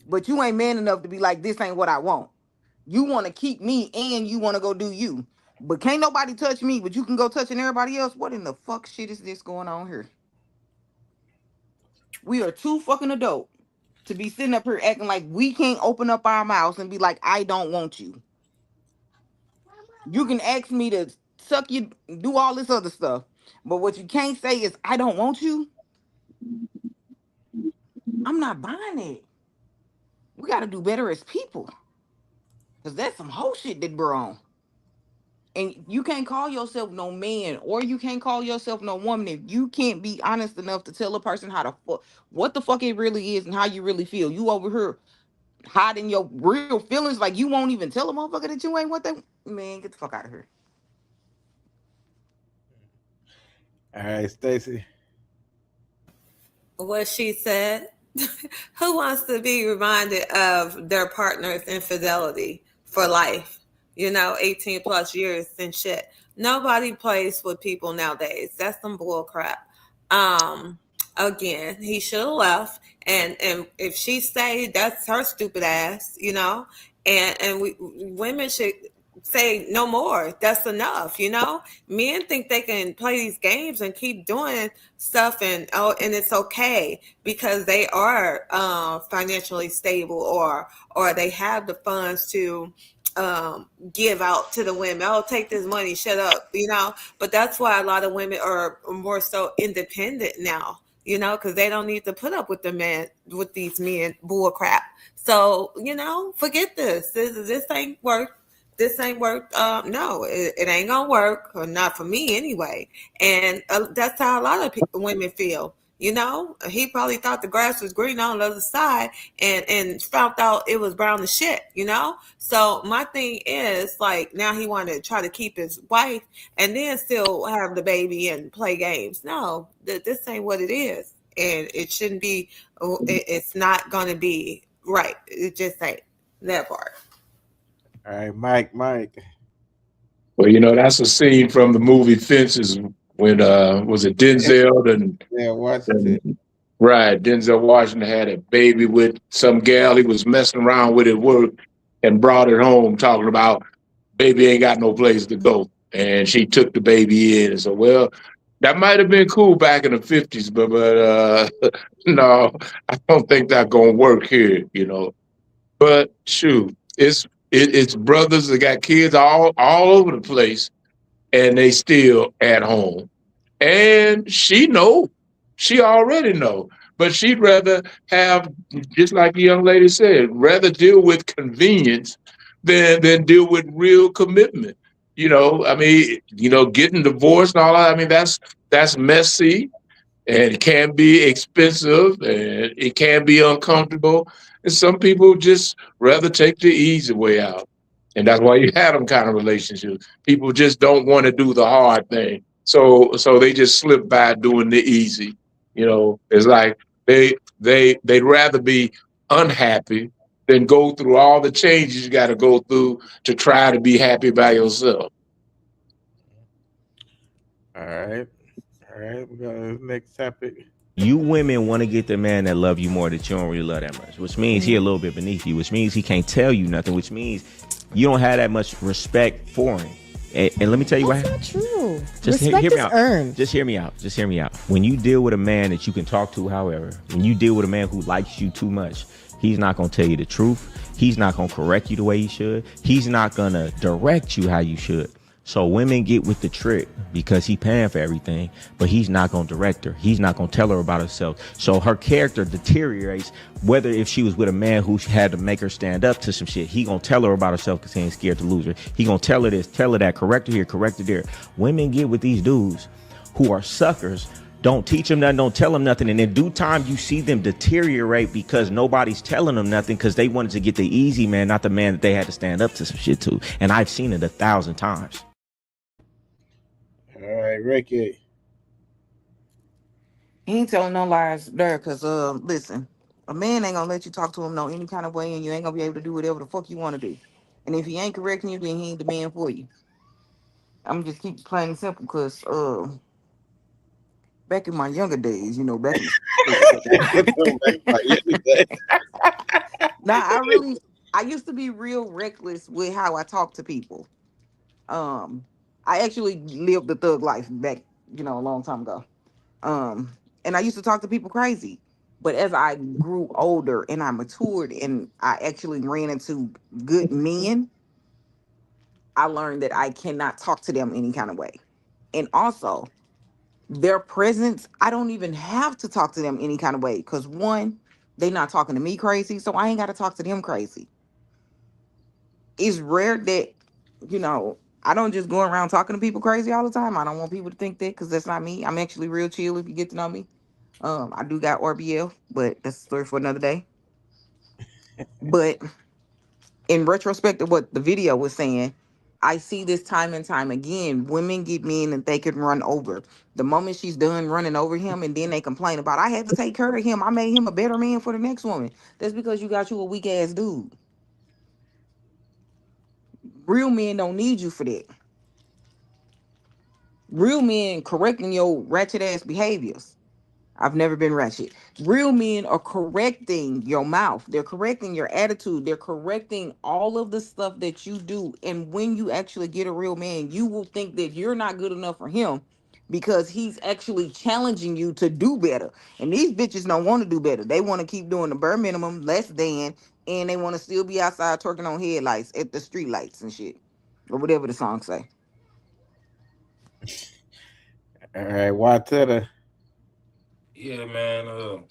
But you ain't man enough to be like, this ain't what I want. You want to keep me and you want to go do you. But can't nobody touch me, but you can go touching everybody else. What in the fuck shit is this going on here? We are too fucking adult to be sitting up here acting like we can't open up our mouths and be like, I don't want you. You can ask me to suck you, do all this other stuff. But what you can't say is, I don't want you. I'm not buying it. We got to do better as people. Because that's some whole shit that we're on. And you can't call yourself no man or you can't call yourself no woman if you can't be honest enough to tell a person how to what the fuck it really is and how you really feel. You over here hiding your real feelings like you won't even tell a motherfucker that you ain't what they. Man, get the fuck out of here. All right, Stacy. What she said. Who wants to be reminded of their partner's infidelity for life? 18 plus years and shit. Nobody plays with people nowadays. That's some bull crap. Again, he should have left. And if she stayed, that's her stupid ass. And we women should say no more. That's enough. Men think they can play these games and keep doing stuff, and it's okay because they are financially stable, or they have the funds to give out to the women. Oh, take this money, shut up. But that's why a lot of women are more so independent now, because they don't need to put up with these men bull crap. So, forget this. This ain't work. This ain't work. No, it ain't gonna work, or not for me anyway. And that's how a lot of women feel. He probably thought the grass was green on the other side, and found out it was brown as shit. So my thing is, like, now he wanted to try to keep his wife and then still have the baby and play games. No, this ain't what it is, and it shouldn't be. It's not gonna be right. It just ain't that part. All right, Mike. Well, that's a scene from the movie Fences when was it Denzel Yeah, Washington. and right, Denzel Washington had a baby with some gal he was messing around with at work and brought it home talking about baby ain't got no place to go. And she took the baby in and said, well, that might have been cool back in the 50s, but no, I don't think that's gonna work here. But shoot, it's brothers that got kids all over the place, and they still at home. And she already know, but she'd rather have, just like the young lady said, rather deal with convenience than deal with real commitment. I mean, getting divorced and all that. I mean, that's messy and it can be expensive and it can be uncomfortable. And some people just rather take the easy way out. And that's why you have them kind of relationships. People just don't want to do the hard thing. So they just slip by doing the easy. It's like they'd rather be unhappy than go through all the changes you got to go through to try to be happy by yourself. All right. We got the next topic. You women want to get the man that love you more that you don't really love that much, which means he a little bit beneath you, which means he can't tell you nothing, which means you don't have that much respect for him. And let me tell you That's not true. Just Respect hear me is out. earned. Just hear me out. When you deal with a man that you can talk to, however, when you deal with a man who likes you too much, he's not going to tell you the truth. He's not going to correct you the way he should. He's not going to direct you how you should. So women get with the trick because he paying for everything, but he's not going to direct her. He's not going to tell her about herself. So her character deteriorates, whether if she was with a man who had to make her stand up to some shit, he going to tell her about herself because he ain't scared to lose her. He going to tell her this, tell her that, correct her here, correct her there. Women get with these dudes who are suckers. Don't teach them nothing, don't tell them nothing. And in due time, you see them deteriorate because nobody's telling them nothing because they wanted to get the easy man, not the man that they had to stand up to some shit to. And I've seen it 1,000 times. All right, Ricky. He ain't telling no lies there, cause listen, a man ain't gonna let you talk to him no any kind of way, and you ain't gonna be able to do whatever the fuck you want to do. And if he ain't correcting you, then he ain't the man for you. I'm just keep it plain and simple, cause back in my younger days, back in the I used to be real reckless with how I talk to people. I actually lived the thug life back, a long time ago. And I used to talk to people crazy. But as I grew older and I matured and I actually ran into good men, I learned that I cannot talk to them any kind of way. And also, their presence, I don't even have to talk to them any kind of way. Because one, they not talking to me crazy, so I ain't got to talk to them crazy. It's rare that, I don't just go around talking to people crazy all the time. I don't want people to think that because that's not me. I'm actually real chill if you get to know me. I do got RBL, but that's a story for another day. But in retrospect of what the video was saying, I see this time and time again. Women get men that they can run over. The moment she's done running over him, and then they complain about, I had to take care of him. I made him a better man for the next woman. That's because you got you a weak ass dude. Real men don't need you for that. Real men correcting your ratchet ass behaviors. I've never been ratchet. Real men are correcting your mouth. They're correcting your attitude. They're correcting all of the stuff that you do. And when you actually get a real man, you will think that you're not good enough for him because he's actually challenging you to do better. And these bitches don't want to do better. They want to keep doing the bare minimum, less than, and they want to still be outside twerking on headlights at the street lights and shit. Or whatever the song say. All right, why to the Yeah, man.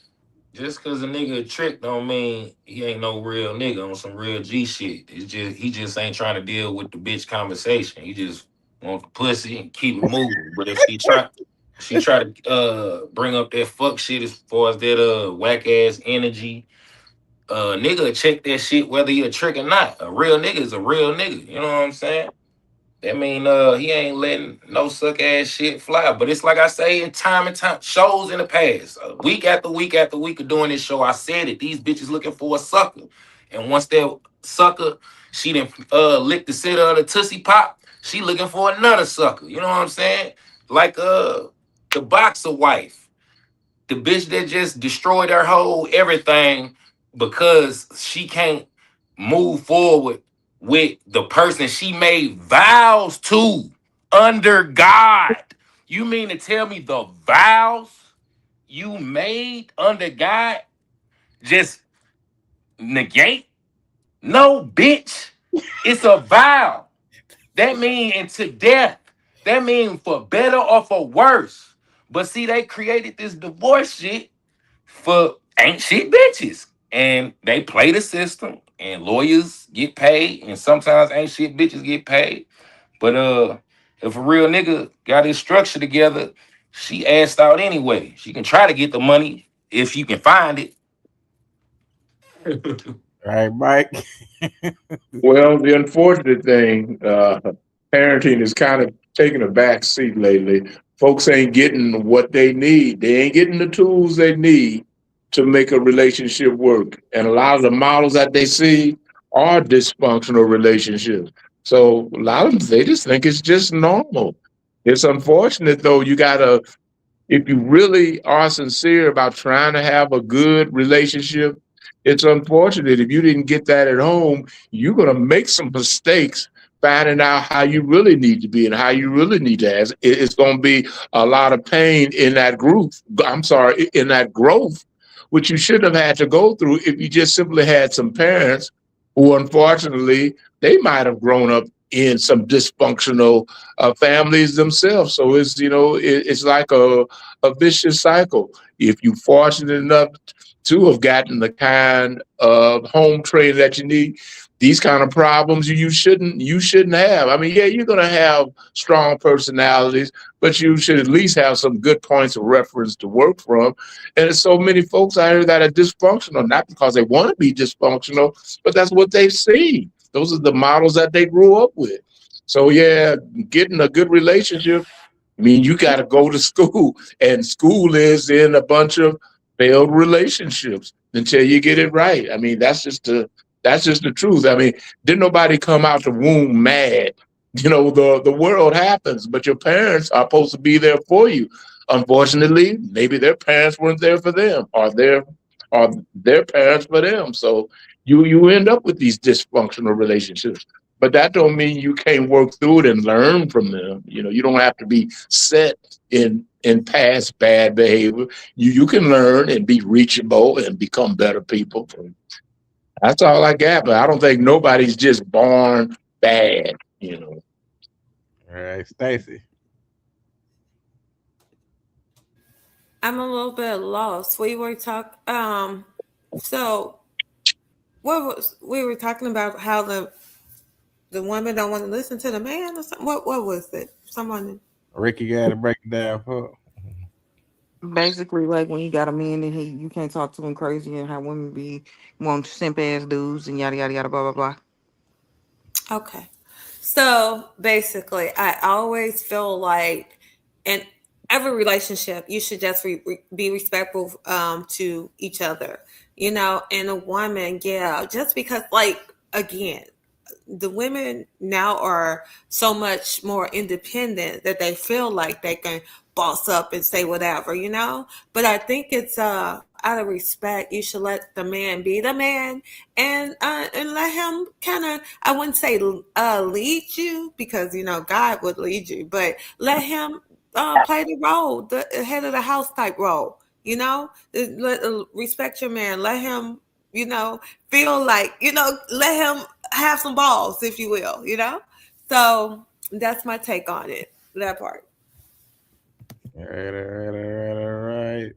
Just cause a nigga a trick don't mean he ain't no real nigga on some real G shit. It's just he just ain't trying to deal with the bitch conversation. He just want the pussy and keep it moving. But if she try to bring up that fuck shit as far as that whack ass energy, nigga check that shit whether he a trick or not. A real nigga is a real nigga. You know what I'm saying? That mean he ain't letting no suck ass shit fly. But it's like I say in time and time shows in the past. Week after week after week of doing this show, I said it. These bitches looking for a sucker. And once that sucker, she done licked the center of the Tootsie Pop, she looking for another sucker. You know what I'm saying? Like the boxer wife. The bitch that just destroyed her whole everything because she can't move forward with the person she made vows to under God. You mean to tell me the vows you made under God just negate? No, bitch. It's a vow. That mean into death. That mean for better or for worse. But see, they created this divorce shit for ain't shit bitches. And they play the system and lawyers get paid and sometimes ain't shit bitches get paid. But if a real nigga got his structure together, she asked out anyway. She can try to get the money if you can find it. all right, Mike? Well, the unfortunate thing, parenting is kind of taking a back seat lately. Folks ain't getting what they need. They ain't getting the tools they need to make a relationship work. And a lot of the models that they see are dysfunctional relationships. So a lot of them, they just think it's just normal. It's unfortunate though. You gotta, if you really are sincere about trying to have a good relationship, it's unfortunate if you didn't get that at home, you're going to make some mistakes finding out how you really need to be and how you really need to ask. It's going to be a lot of pain in that group. I'm sorry, in that growth, which you shouldn't have had to go through if you just simply had some parents who, unfortunately, they might have grown up in some dysfunctional families themselves. So it's, it's like a vicious cycle. If you're fortunate enough to have gotten the kind of home training that you need, these kind of problems you shouldn't have. I mean, yeah, you're gonna have strong personalities, but you should at least have some good points of reference to work from. And there's so many folks out here that are dysfunctional, not because they want to be dysfunctional, but that's what they've seen. Those are the models that they grew up with. So yeah, getting a good relationship, I mean, you got to go to school, and school is in a bunch of failed relationships until you get it right. I mean, that's just the truth. I mean, didn't nobody come out the womb mad? The world happens, but your parents are supposed to be there for you. Unfortunately, maybe their parents weren't there for them, or their parents for them. So you end up with these dysfunctional relationships. But that don't mean you can't work through it and learn from them. You don't have to be set in past bad behavior. You can learn and be reachable and become better people. That's all I got. But I don't think nobody's just born bad. All right, Stacy. I'm a little bit lost. We were so we were talking about how the women don't want to listen to the man or something. What was it? Someone. Ricky got to break it down for. Basically, like when you got a man and you can't talk to him crazy, and how women be want simp ass dudes and yada yada yada blah blah blah. Okay. So basically, I always feel like in every relationship, you should just be respectful to each other, you know, and a woman, yeah, just because, like, again, the women now are so much more independent that they feel like they can boss up and say whatever, you know. But I think it's out of respect, you should let the man be the man, and let him kind of, I wouldn't say lead you, because you know God would lead you, but let him play the role, the head of the house type role. You know, respect your man. Let him, you know, feel like, you know, let him have some balls, if you will, you know? So that's my take on it, that part. All right.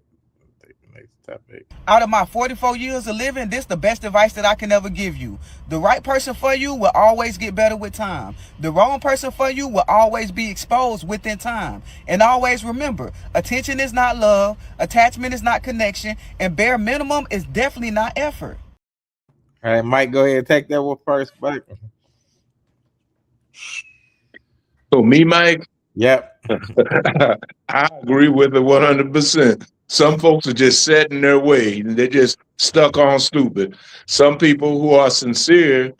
Take the next topic. Out of my 44 years of living, this is the best advice that I can ever give you. The right person for you will always get better with time. The wrong person for you will always be exposed within time. And always remember, attention is not love, attachment is not connection, and bare minimum is definitely not effort. All right, Mike, go ahead and take that one first, Mike. So me, Mike, Yep. I agree with it 100%. Some folks are just set in their way. They're just stuck on stupid. Some people who are sincere,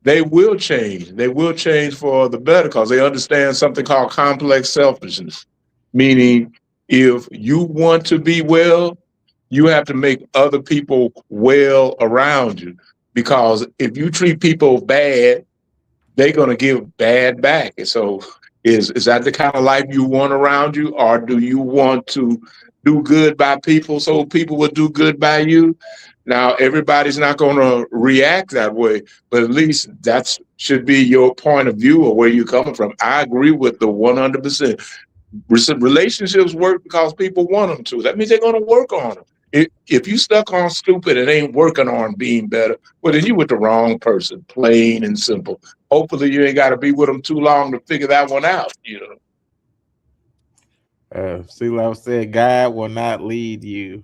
they will change. They will change for the better because they understand something called complex selfishness. Meaning, if you want to be well, you have to make other people well around you. Because if you treat people bad, they're going to give bad back. And so is that the kind of life you want around you, or do you want to do good by people so people will do good by you? Now, everybody's not going to react that way, but at least that should be your point of view or where you're coming from. I agree with the 100%. Relationships work because people want them to. That means they're going to work on them. If you stuck on stupid and ain't working on being better, well, then you with the wrong person, plain and simple. Hopefully you ain't got to be with them too long to figure that one out, you know. See what I said, God will not lead you.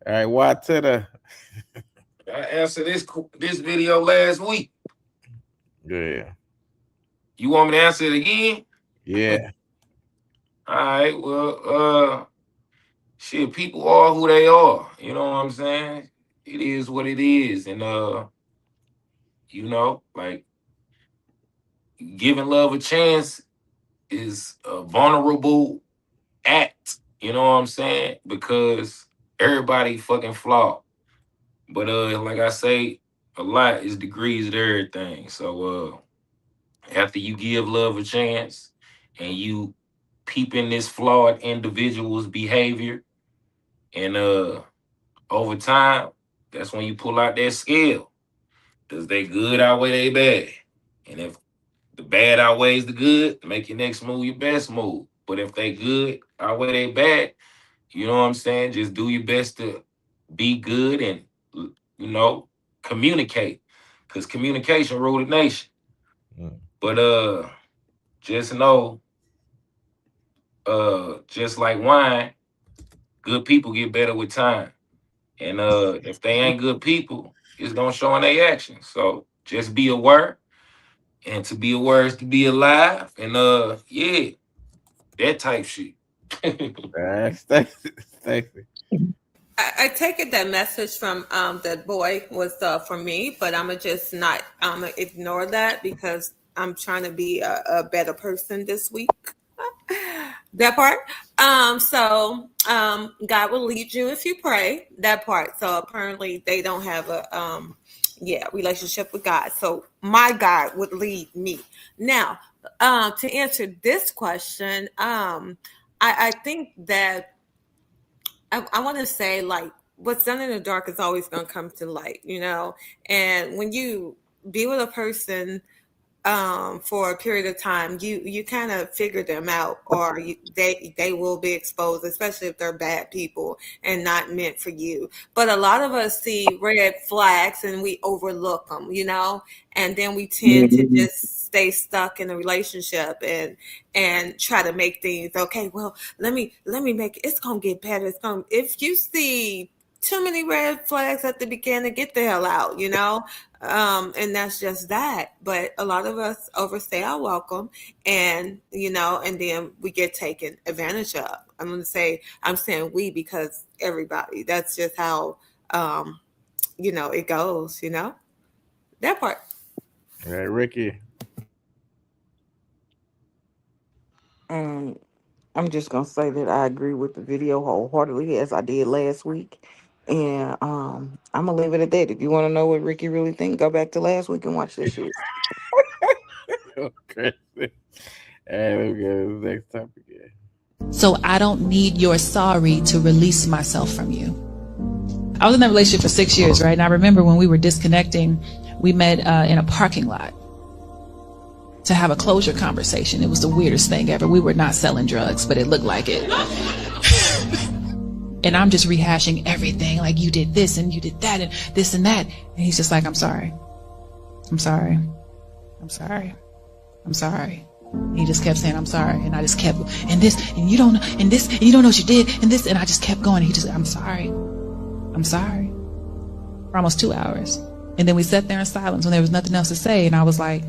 All right, what to the I answered this video last week. Yeah. You want me to answer it again? Yeah. All right, well, shit, people are who they are. You know what I'm saying? It is what it is. And you know, like, giving love a chance is a vulnerable act. You know what I'm saying? Because everybody fucking flawed. But like I say, a lot is degrees to everything. So after you give love a chance and you peeping this flawed individual's behavior, and over time, that's when you pull out that scale. Does they good outweigh they bad? And if the bad outweighs the good, make your next move your best move. But if they good outweigh they bad, you know what I'm saying? Just do your best to be good and, you know, communicate. Because communication rule the nation. But just know, just like wine, good people get better with time. And if they ain't good people, it's gonna show in their actions. So just be aware. And to be aware is to be alive. And yeah, that type shit. Stacey. I take it that message from that boy was for me, but I'm gonna just not ignore that because I'm trying to be a better person this week. That part. God will lead you if you pray. That part. So apparently they don't have a relationship with God. So my God would lead me. Now, to answer this question, I think that I want to say, like, what's done in the dark is always going to come to light, you know? And when you be with a person for a period of time, you kind of figure them out, or they will be exposed, especially if they're bad people and not meant for you. But a lot of us see red flags and we overlook them, you know, and then we tend to just stay stuck in a relationship and try to make things okay. Well, let me make it's gonna get better. If you see too many red flags at the beginning. Get the hell out, and that's just that. But a lot of us overstay our welcome, and and then we get taken advantage of. I'm saying we because everybody. That's just how it goes. That part. All right, Ricky. I'm just gonna say that I agree with the video wholeheartedly as I did last week. And I'm gonna leave it at that. If you want to know what Ricky really think, go back to last week and watch this shit. Okay. And let's go to the next topic. So I don't need your sorry to release myself from you. I was in that relationship for 6 years, right? And I remember when we were disconnecting, we met in a parking lot to have a closure conversation. It was the weirdest thing ever. We were not selling drugs, but it looked like it. And I'm just rehashing everything. Like, you did this and you did that and this and that. And he's just like, I'm sorry. I'm sorry. I'm sorry. I'm sorry. He just kept saying, I'm sorry. And I just kept, and this, and you don't know, and this, and you don't know what you did, and this, and I just kept going. He just, I'm sorry. I'm sorry. For almost 2 hours. And then we sat there in silence when there was nothing else to say. And I was like,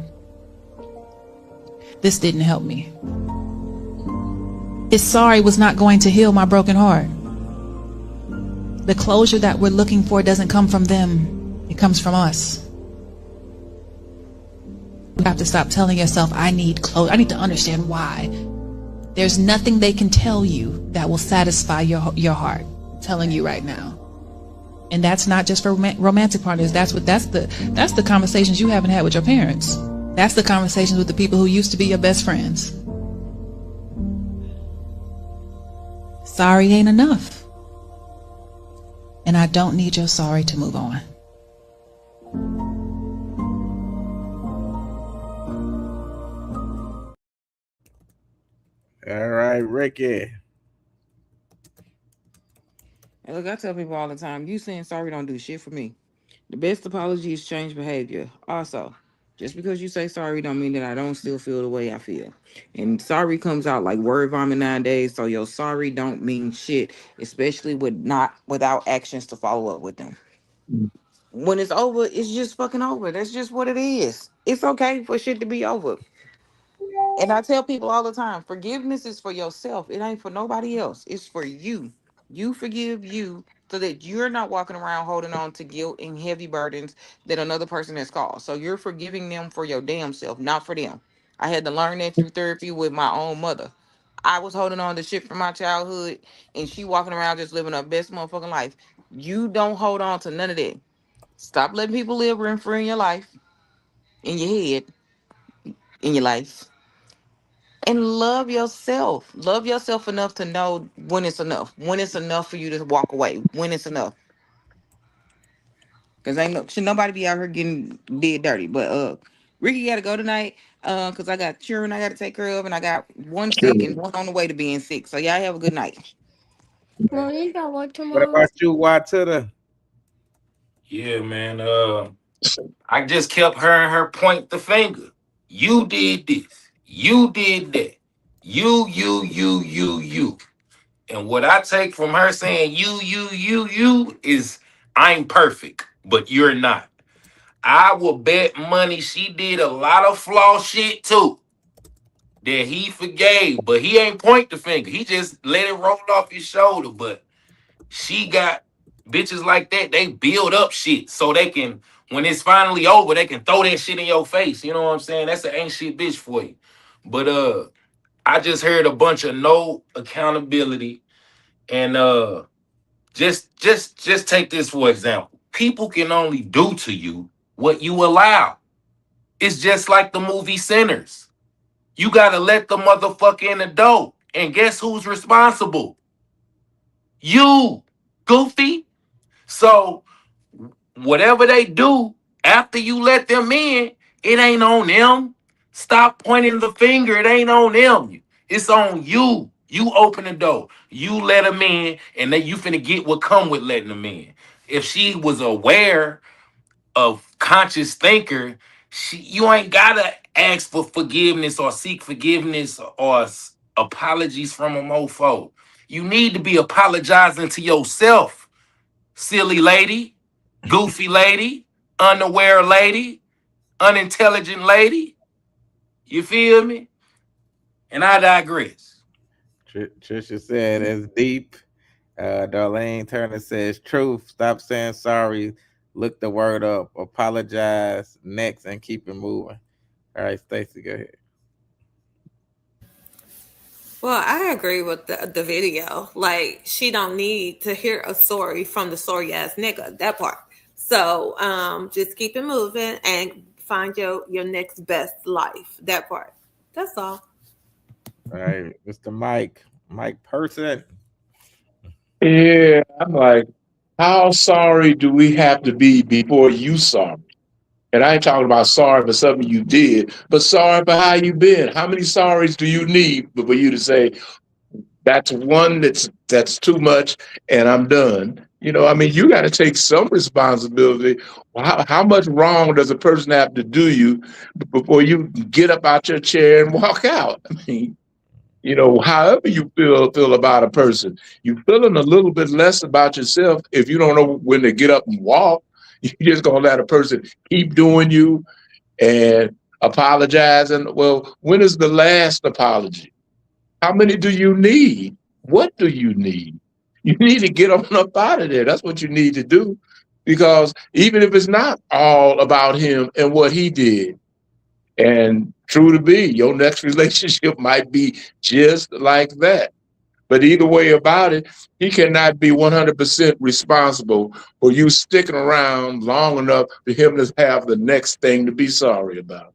this didn't help me. His sorry was not going to heal my broken heart. The closure that we're looking for doesn't come from them. It comes from us. You have to stop telling yourself, I need closure. I need to understand why. There's nothing they can tell you that will satisfy your heart. I'm telling you right now. And that's not just for romantic partners. That's the conversations you haven't had with your parents. That's the conversations with the people who used to be your best friends. Sorry ain't enough. And I don't need your sorry to move on. All right, Ricky. And look, I tell people all the time, you saying sorry don't do shit for me. The best apology is change behavior. Also, just because you say sorry don't mean that I don't still feel the way I feel. And sorry comes out like word vomit nowadays, so your sorry don't mean shit, especially without actions to follow up with them. When it's over, it's just fucking over. That's just what it is. It's okay for shit to be over. And I tell people all the time, forgiveness is for yourself. It ain't for nobody else. It's for you. You forgive you so that you're not walking around holding on to guilt and heavy burdens that another person has caused. So you're forgiving them for your damn self, not for them. I had to learn that through therapy with my own mother. I was holding on to shit from my childhood, and she walking around just living her best motherfucking life. You don't hold on to none of that. Stop letting people live rent free in your life, in your head, in your life. And love yourself. Love yourself enough to know when it's enough. When it's enough for you to walk away. When it's enough. Cause should nobody be out here getting dead dirty. But Ricky gotta go tonight. Cause I got children I gotta take care of, and I got one sick and one on the way to being sick. So y'all have a good night. Well, you got work tomorrow. What about you, Watita? Yeah, man. I just kept hearing her point the finger. You did this. You did that. You. And what I take from her saying you is I'm perfect, but you're not. I will bet money she did a lot of flaw shit too that he forgave, but he ain't point the finger. He just let it roll off his shoulder. But she got bitches like that. They build up shit so they can, when it's finally over, they can throw that shit in your face. You know what I'm saying? That's an ain't shit bitch for you. But I just heard a bunch of no accountability and just take this for example. People can only do to you what you allow. It's just like the movie Sinners. You gotta let the motherfucker in the door. And guess who's responsible? You, goofy. So whatever they do after you let them in, it ain't on them. Stop pointing the finger. It ain't on them. It's on you. You open the door. You let them in, and then you finna get what come with letting them in. If she was aware of conscious thinker, you ain't gotta ask for forgiveness or seek forgiveness or apologies from a mofo. You need to be apologizing to yourself. silly lady, goofy lady, unaware lady, unintelligent lady. You feel me? And I digress. Trisha said it's deep. Darlene Turner says truth. Stop saying sorry. Look the word up. Apologize next and keep it moving. All right, Stacey, go ahead. Well, I agree with the video. Like, she don't need to hear a sorry from the sorry ass nigga. That part. So, just keep it moving and find your next best life. That part. That's all. All right, Mr. Mike Person. Yeah, I'm like, how sorry do we have to be before you sorry? And I ain't talking about sorry for something you did, but sorry for how you been. How many sorries do you need for you to say that's one that's too much and I'm done? You know, I mean, you got to take some responsibility. How much wrong does a person have to do you before you get up out your chair and walk out? I mean, you know, however you feel about a person, you feeling a little bit less about yourself if you don't know when to get up and walk. You're just gonna let a person keep doing you and apologizing. Well, when is the last apology? How many do you need? What do you need? You need to get on up out of there. That's what you need to do. Because even if it's not all about him and what he did, and true to be, your next relationship might be just like that. But either way about it, he cannot be 100% responsible for you sticking around long enough for him to have the next thing to be sorry about.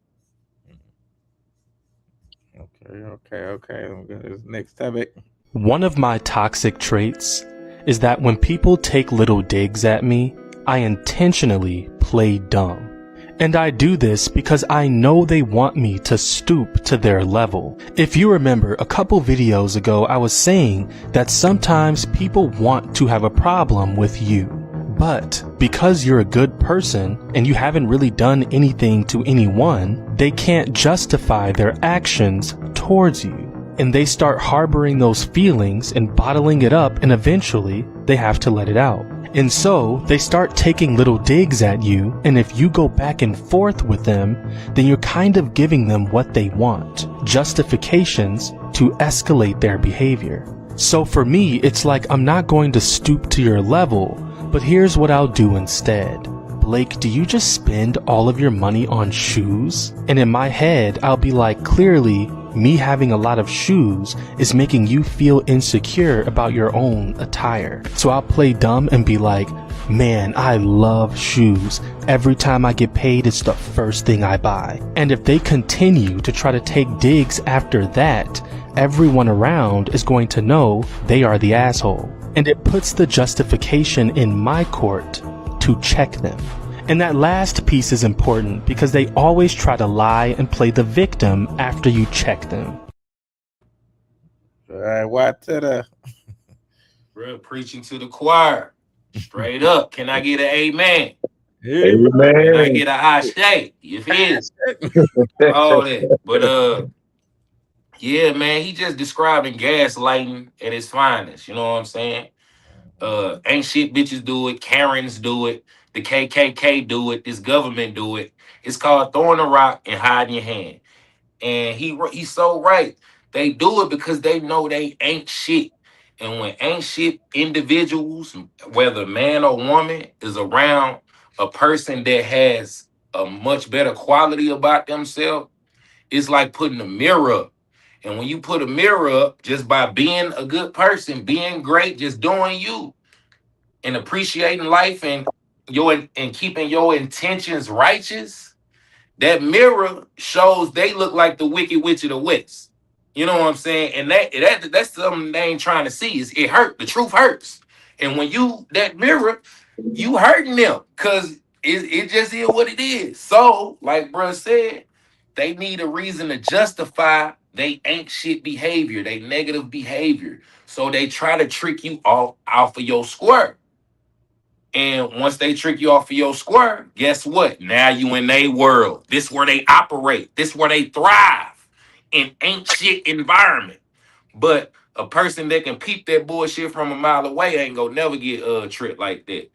Okay. Let me go to this next topic. One of my toxic traits is that when people take little digs at me, I intentionally play dumb. And I do this because I know they want me to stoop to their level. If you remember, a couple videos ago I was saying that sometimes people want to have a problem with you. But because you're a good person and you haven't really done anything to anyone, they can't justify their actions towards you. And they start harboring those feelings and bottling it up, and eventually they have to let it out. And so they start taking little digs at you, and if you go back and forth with them, then you're kind of giving them what they want, justifications to escalate their behavior. So for me, it's like I'm not going to stoop to your level, but here's what I'll do instead. Blake, do you just spend all of your money on shoes? And in my head, I'll be like, clearly, me having a lot of shoes is making you feel insecure about your own attire. So I'll play dumb and be like, man, I love shoes. Every time I get paid, it's the first thing I buy. And if they continue to try to take digs after that, everyone around is going to know they are the asshole. And it puts the justification in my court to check them. And that last piece is important because they always try to lie and play the victim after you check them. All right, what to the Bro, preaching to the choir. Straight up. Can I get an amen? Amen. Can I get a ashe? You feel me? All that. But yeah, man, he just describing gaslighting at its finest. You know what I'm saying? Ain't shit bitches do it, Karens do it, the KKK do it, this government do it. It's called throwing a rock and hiding your hand. And he's so right. They do it because they know they ain't shit. And when ain't shit individuals, whether man or woman, is around a person that has a much better quality about themselves, it's like putting a mirror up. And when you put a mirror up, just by being a good person, being great, just doing you, and appreciating life and keeping your intentions righteous, that mirror shows they look like the Wicked Witch of the West. You know what I'm saying? And that's something they ain't trying to see. Is it hurt? The truth hurts. And when you that mirror, you hurting them because it just is what it is. So, like bruh said, they need a reason to justify they ain't shit behavior, they negative behavior. So they try to trick you off of your square. And once they trick you off of your square, guess what? Now you in their world. This where they operate. This where they thrive in ain't shit environment. But a person that can peep that bullshit from a mile away ain't gonna never get tricked like that.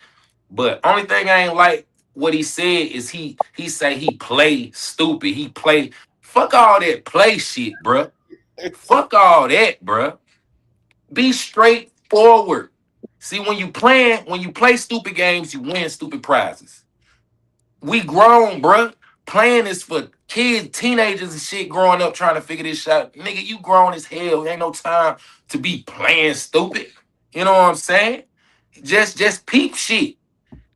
But only thing I ain't like what he said is he say he play stupid. He play fuck all that play shit, bruh. Fuck all that, bruh. Be straightforward. See, when you play stupid games, you win stupid prizes. We grown, bruh. Playing is for kids, teenagers and shit growing up trying to figure this shit out. Nigga, you grown as hell. Ain't no time to be playing stupid. You know what I'm saying? Just peep shit.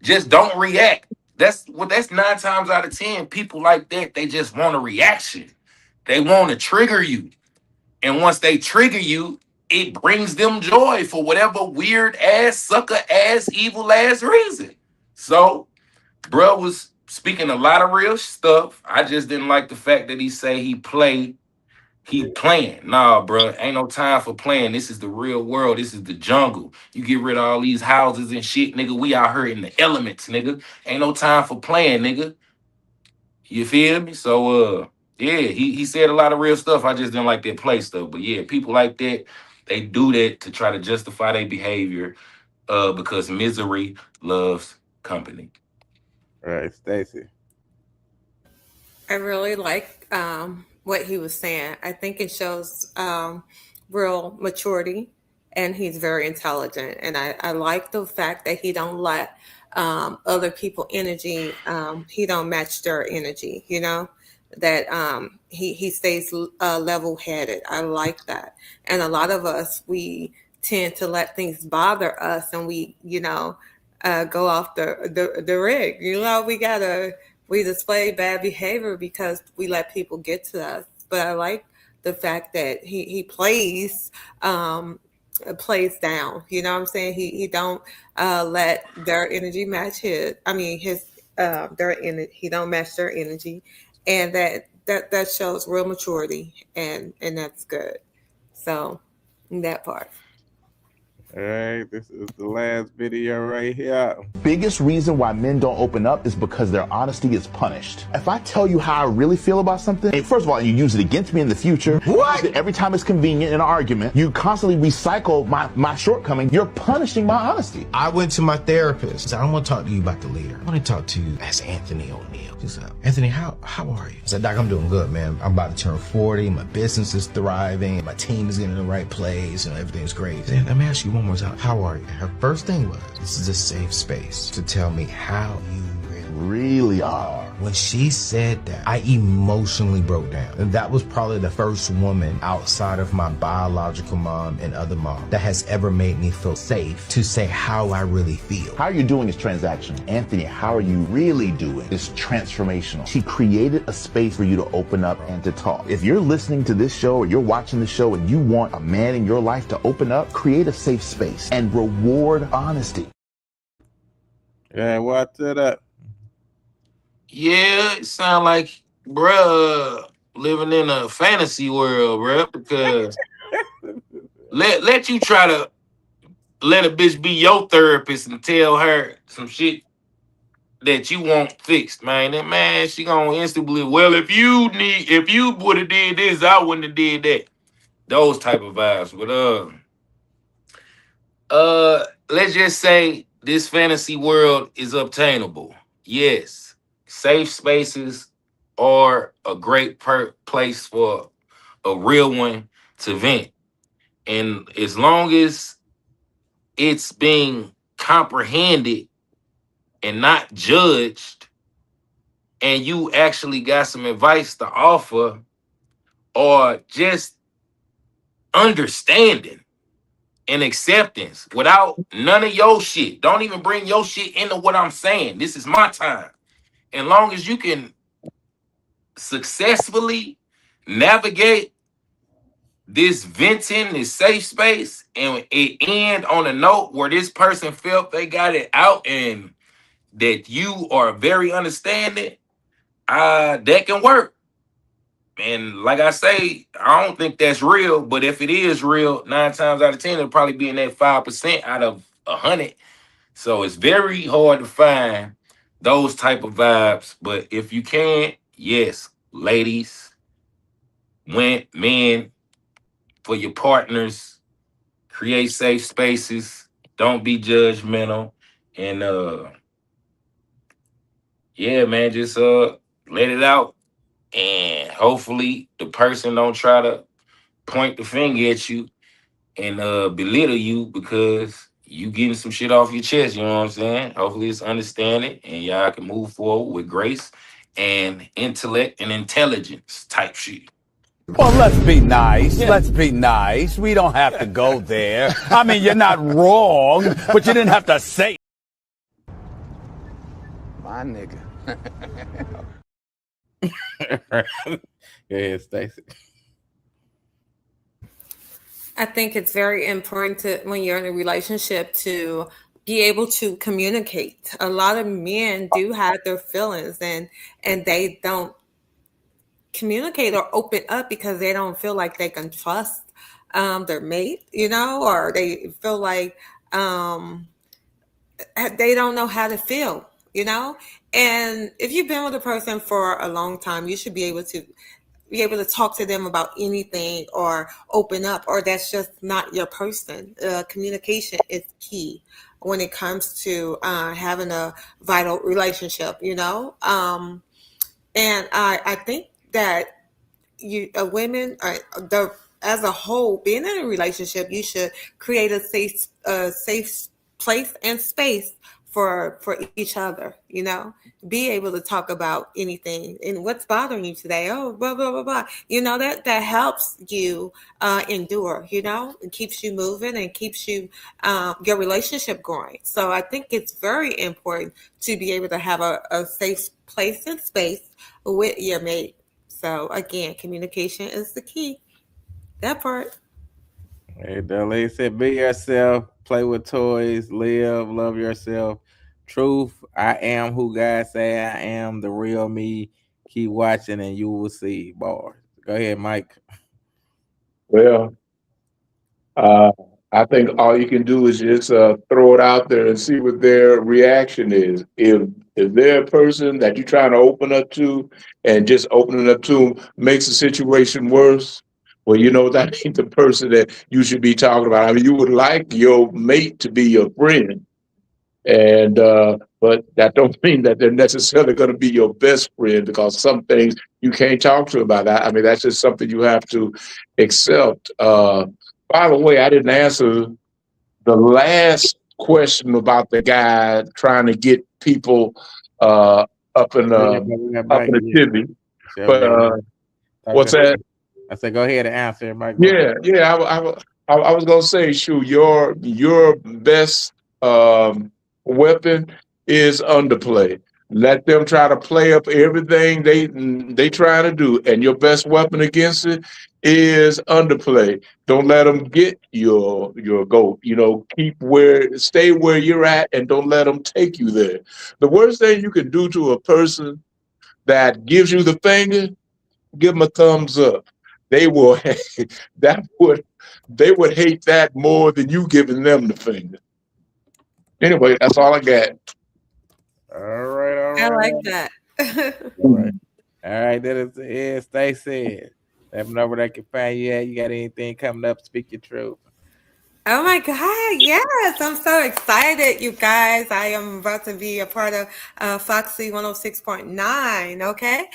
Just don't react. That's 9 times out of 10. People like that, they just want a reaction. They want to trigger you. And once they trigger you, it brings them joy for whatever weird ass, sucker ass, evil ass reason. So, bruh was speaking a lot of real stuff. I just didn't like the fact that he say he playing. Nah, bruh, ain't no time for playing. This is the real world. This is the jungle. You get rid of all these houses and shit, nigga. We out here in the elements, nigga. Ain't no time for playing, nigga. You feel me? So, yeah, he said a lot of real stuff. I just didn't like that play stuff. But yeah, people like that, they do that to try to justify their behavior, because misery loves company. All right, Stacy. I really like what he was saying. I think it shows real maturity, and he's very intelligent. And I like the fact that he don't let other people energy. He don't match their energy. You know that he stays level headed. I like that. And a lot of us, we tend to let things bother us, and we go off the rig. We display bad behavior because we let people get to us. But I like the fact that he plays down. You know what I'm saying? He don't let their energy match his. I mean his their energy. He don't match their energy, and that shows real maturity, and that's good. So that part. All right, this is the last video right here. Biggest reason why men don't open up is because their honesty is punished. If I tell you how I really feel about something, and first of all, you use it against me in the future. What? Every time it's convenient in an argument, you constantly recycle my shortcoming. You're punishing my honesty. I went to my therapist. I said, I don't want to talk to you about the leader. I want to talk to you as Anthony O'Neal. She said, Anthony, how are you? I said, Doc, I'm doing good, man. I'm about to turn 40. My business is thriving. My team is getting in the right place. Everything's great. She said, let me ask you one more time. How are you? Her first thing was, this is a safe space to tell me how you really are. When she said that, I emotionally broke down. And that was probably the first woman outside of my biological mom and other mom that has ever made me feel safe to say how I really feel. How you're doing is transactional. Anthony, how are you really doing is transformational. She created a space for you to open up and to talk. If you're listening to this show or you're watching the show and you want a man in your life to open up, create a safe space and reward honesty. Yeah, watch it up. Yeah, it sound like bruh living in a fantasy world, bruh, because let you try to let a bitch be your therapist and tell her some shit that you want fixed, man. And man, she gonna instantly, well, if you would have did this, I wouldn't have did that. Those type of vibes. But let's just say this fantasy world is obtainable. Yes. Safe spaces are a great place for a real one to vent. And as long as it's being comprehended and not judged, and you actually got some advice to offer or just understanding and acceptance without none of your shit. Don't even bring your shit into what I'm saying. This is my time. And long as you can successfully navigate this venting, this safe space, and it end on a note where this person felt they got it out and that you are very understanding, that can work. And like I say, I don't think that's real, but if it is real, 9 times out of 10, it'll probably be in that 5% out of 100. So it's very hard to find those type of vibes. But if you can, yes, ladies, men, for your partners, create safe spaces, don't be judgmental, and yeah, man, just let it out, and hopefully the person don't try to point the finger at you and belittle you because you getting some shit off your chest. You know what I'm saying? Hopefully it's understanding and y'all can move forward with grace and intellect and intelligence type shit. Well, let's be nice. Let's be nice. We don't have to go there. I mean, you're not wrong, but you didn't have to say. My nigga. Go ahead, Stacey. I think it's very important to, when you're in a relationship, to be able to communicate. A lot of men do have their feelings, and they don't communicate or open up because they don't feel like they can trust their mate, or they feel like they don't know how to feel, And if you've been with a person for a long time, you should be able to talk to them about anything or open up, or that's just not your person. Communication is key when it comes to having a vital relationship, and I think that women, as a whole, being in a relationship, you should create a safe place and space for each other. Be able to talk about anything and what's bothering you today. Oh, blah blah blah blah. That helps you endure. It keeps you moving and keeps you your relationship going. So I think it's very important to be able to have a safe place and space with your mate. So again, communication is the key. That part. Hey, Dudley said, be yourself, play with toys, live, love yourself. Truth, I am who God say I am, the real me. Keep watching and you will see. Bars. Go ahead, Mike. Well, I think all you can do is just throw it out there and see what their reaction is. If they're a person that you're trying to open up to, and just opening up to them makes the situation worse, well, that ain't the person that you should be talking about. I mean, you would like your mate to be your friend, and but that don't mean that they're necessarily going to be your best friend, because some things you can't talk to about that. I mean, that's just something you have to accept. By the way, I didn't answer the last question about the guy trying to get people up in the chimney. But what's that? I said, go ahead and answer it, Mike. Yeah. I was gonna say, shoot, your best weapon is underplay. Let them try to play up everything they trying to do, and your best weapon against it is underplay. Don't let them get your goat. Stay where you're at, and don't let them take you there. The worst thing you can do to a person that gives you the finger, give them a thumbs up. They will they would hate that more than you giving them the finger. Anyway, that's all I got. All right. I like that. All right. That is it. Stacey. Let them know where they can find you at. You got anything coming up? Speak your truth. Oh my God, yes. I'm so excited, you guys. I am about to be a part of Foxy 106.9, okay?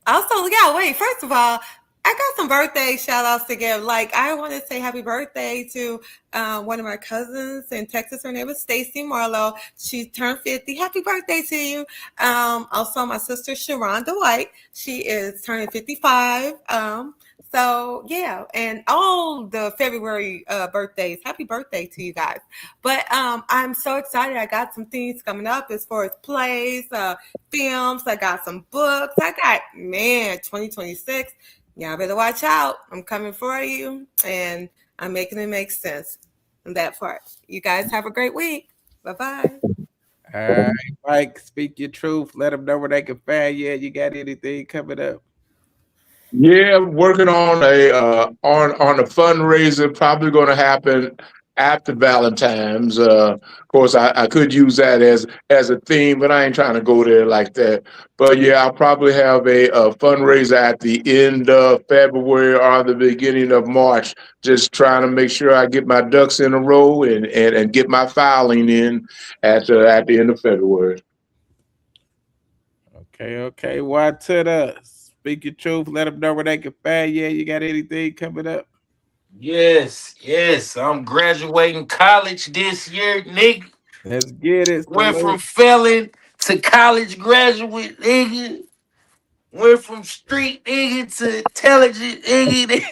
Also, yeah, wait, first of all, I got some birthday shout outs to give. Like, I want to say happy birthday to one of my cousins in Texas. Her name is Stacy Marlowe. She turned 50. Happy birthday to you. Also, my sister, Sharonda White. She is turning 55. So, yeah, and all the February birthdays, happy birthday to you guys. But I'm so excited. I got some things coming up as far as plays, films. I got some books. I got, 2026. Y'all better watch out. I'm coming for you, and I'm making it make sense in that part. You guys have a great week. Bye-bye. All right, Mike, speak your truth. Let them know where they can find you. You got anything coming up? Yeah, I'm working on a fundraiser, probably going to happen after Valentine's. Of course, I could use that as a theme, but I ain't trying to go there like that. But yeah, I'll probably have a fundraiser at the end of February or the beginning of March, just trying to make sure I get my ducks in a row and get my filing in at the end of February. Okay. What to the speak your truth? Let them know where they can find you. You got anything coming up? Yes. I'm graduating college this year, nigga. Let's get it. Went from felon to college graduate, nigga. Went from street nigga to intelligent nigga.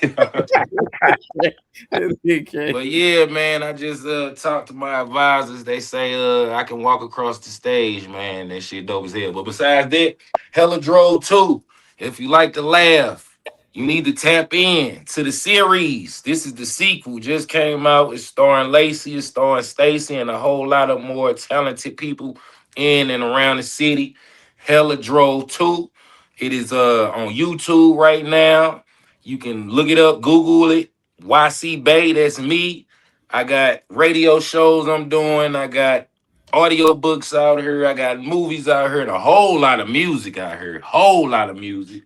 But yeah, man, I just talked to my advisors. They say I can walk across the stage, man. That shit dope as hell. But besides that, hella drove too. If you like to laugh, you need to tap in to the series. This is the sequel. Just came out. It's starring Lacey, it's starring Stacy, and a whole lot of more talented people in and around the city. Hella drove too. It is on YouTube right now. You can look it up, Google it. YC Bay, that's me. I got radio shows I'm doing. I got audio books out here. I got movies out here. A whole lot of music out here. Whole lot of music.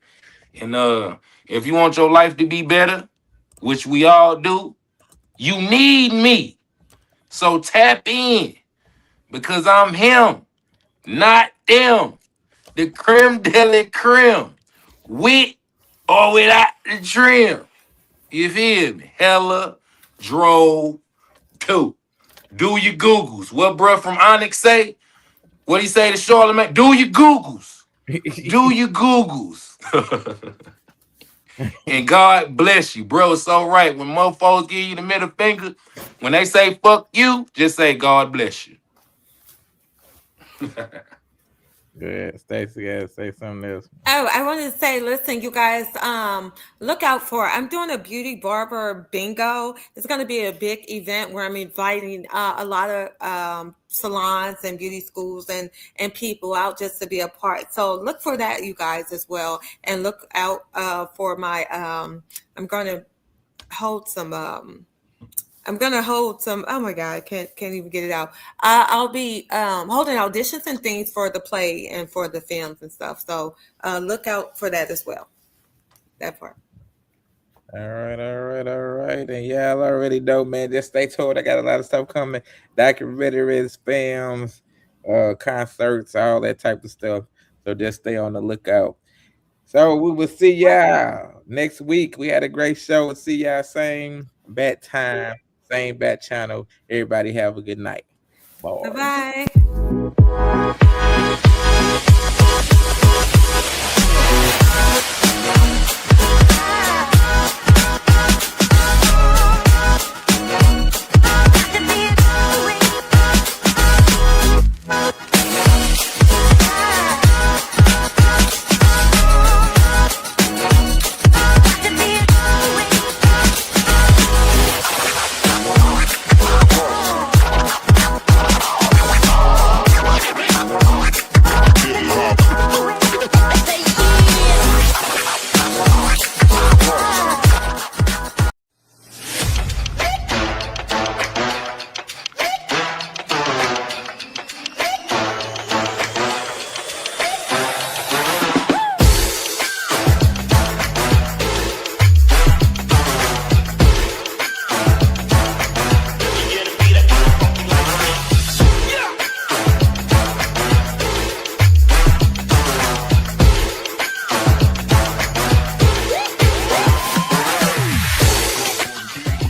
And if you want your life to be better, which we all do, you need me. So tap in because I'm him, not them. The creme de la creme. With or without the trim. You feel me? Hella drove too. Do your Googles. What bruh from Onyx say? What he say to Charlamagne? Do your Googles. Do your Googles. And God bless you, bro. It's all right. When mofos give you the middle finger, when they say fuck you, just say God bless you. Yeah, Stacey gotta say something else. Oh, I wanted to say, listen, you guys, look out for I'm doing a beauty barber bingo. It's going to be a big event where I'm inviting a lot of salons and beauty schools and people out just to be a part. So look for that, you guys, as well. And look out for my, I'm going to hold some, oh my God, I can't even get it out. I'll be holding auditions and things for the play and for the films and stuff. So look out for that as well. That part. All right. And y'all already know, man. Just stay tuned. I got a lot of stuff coming. Documentaries, films, concerts, all that type of stuff. So just stay on the lookout. So we will see y'all next week. We had a great show. We'll see y'all same bat time, same bat channel. Everybody have a good night. Bye-bye.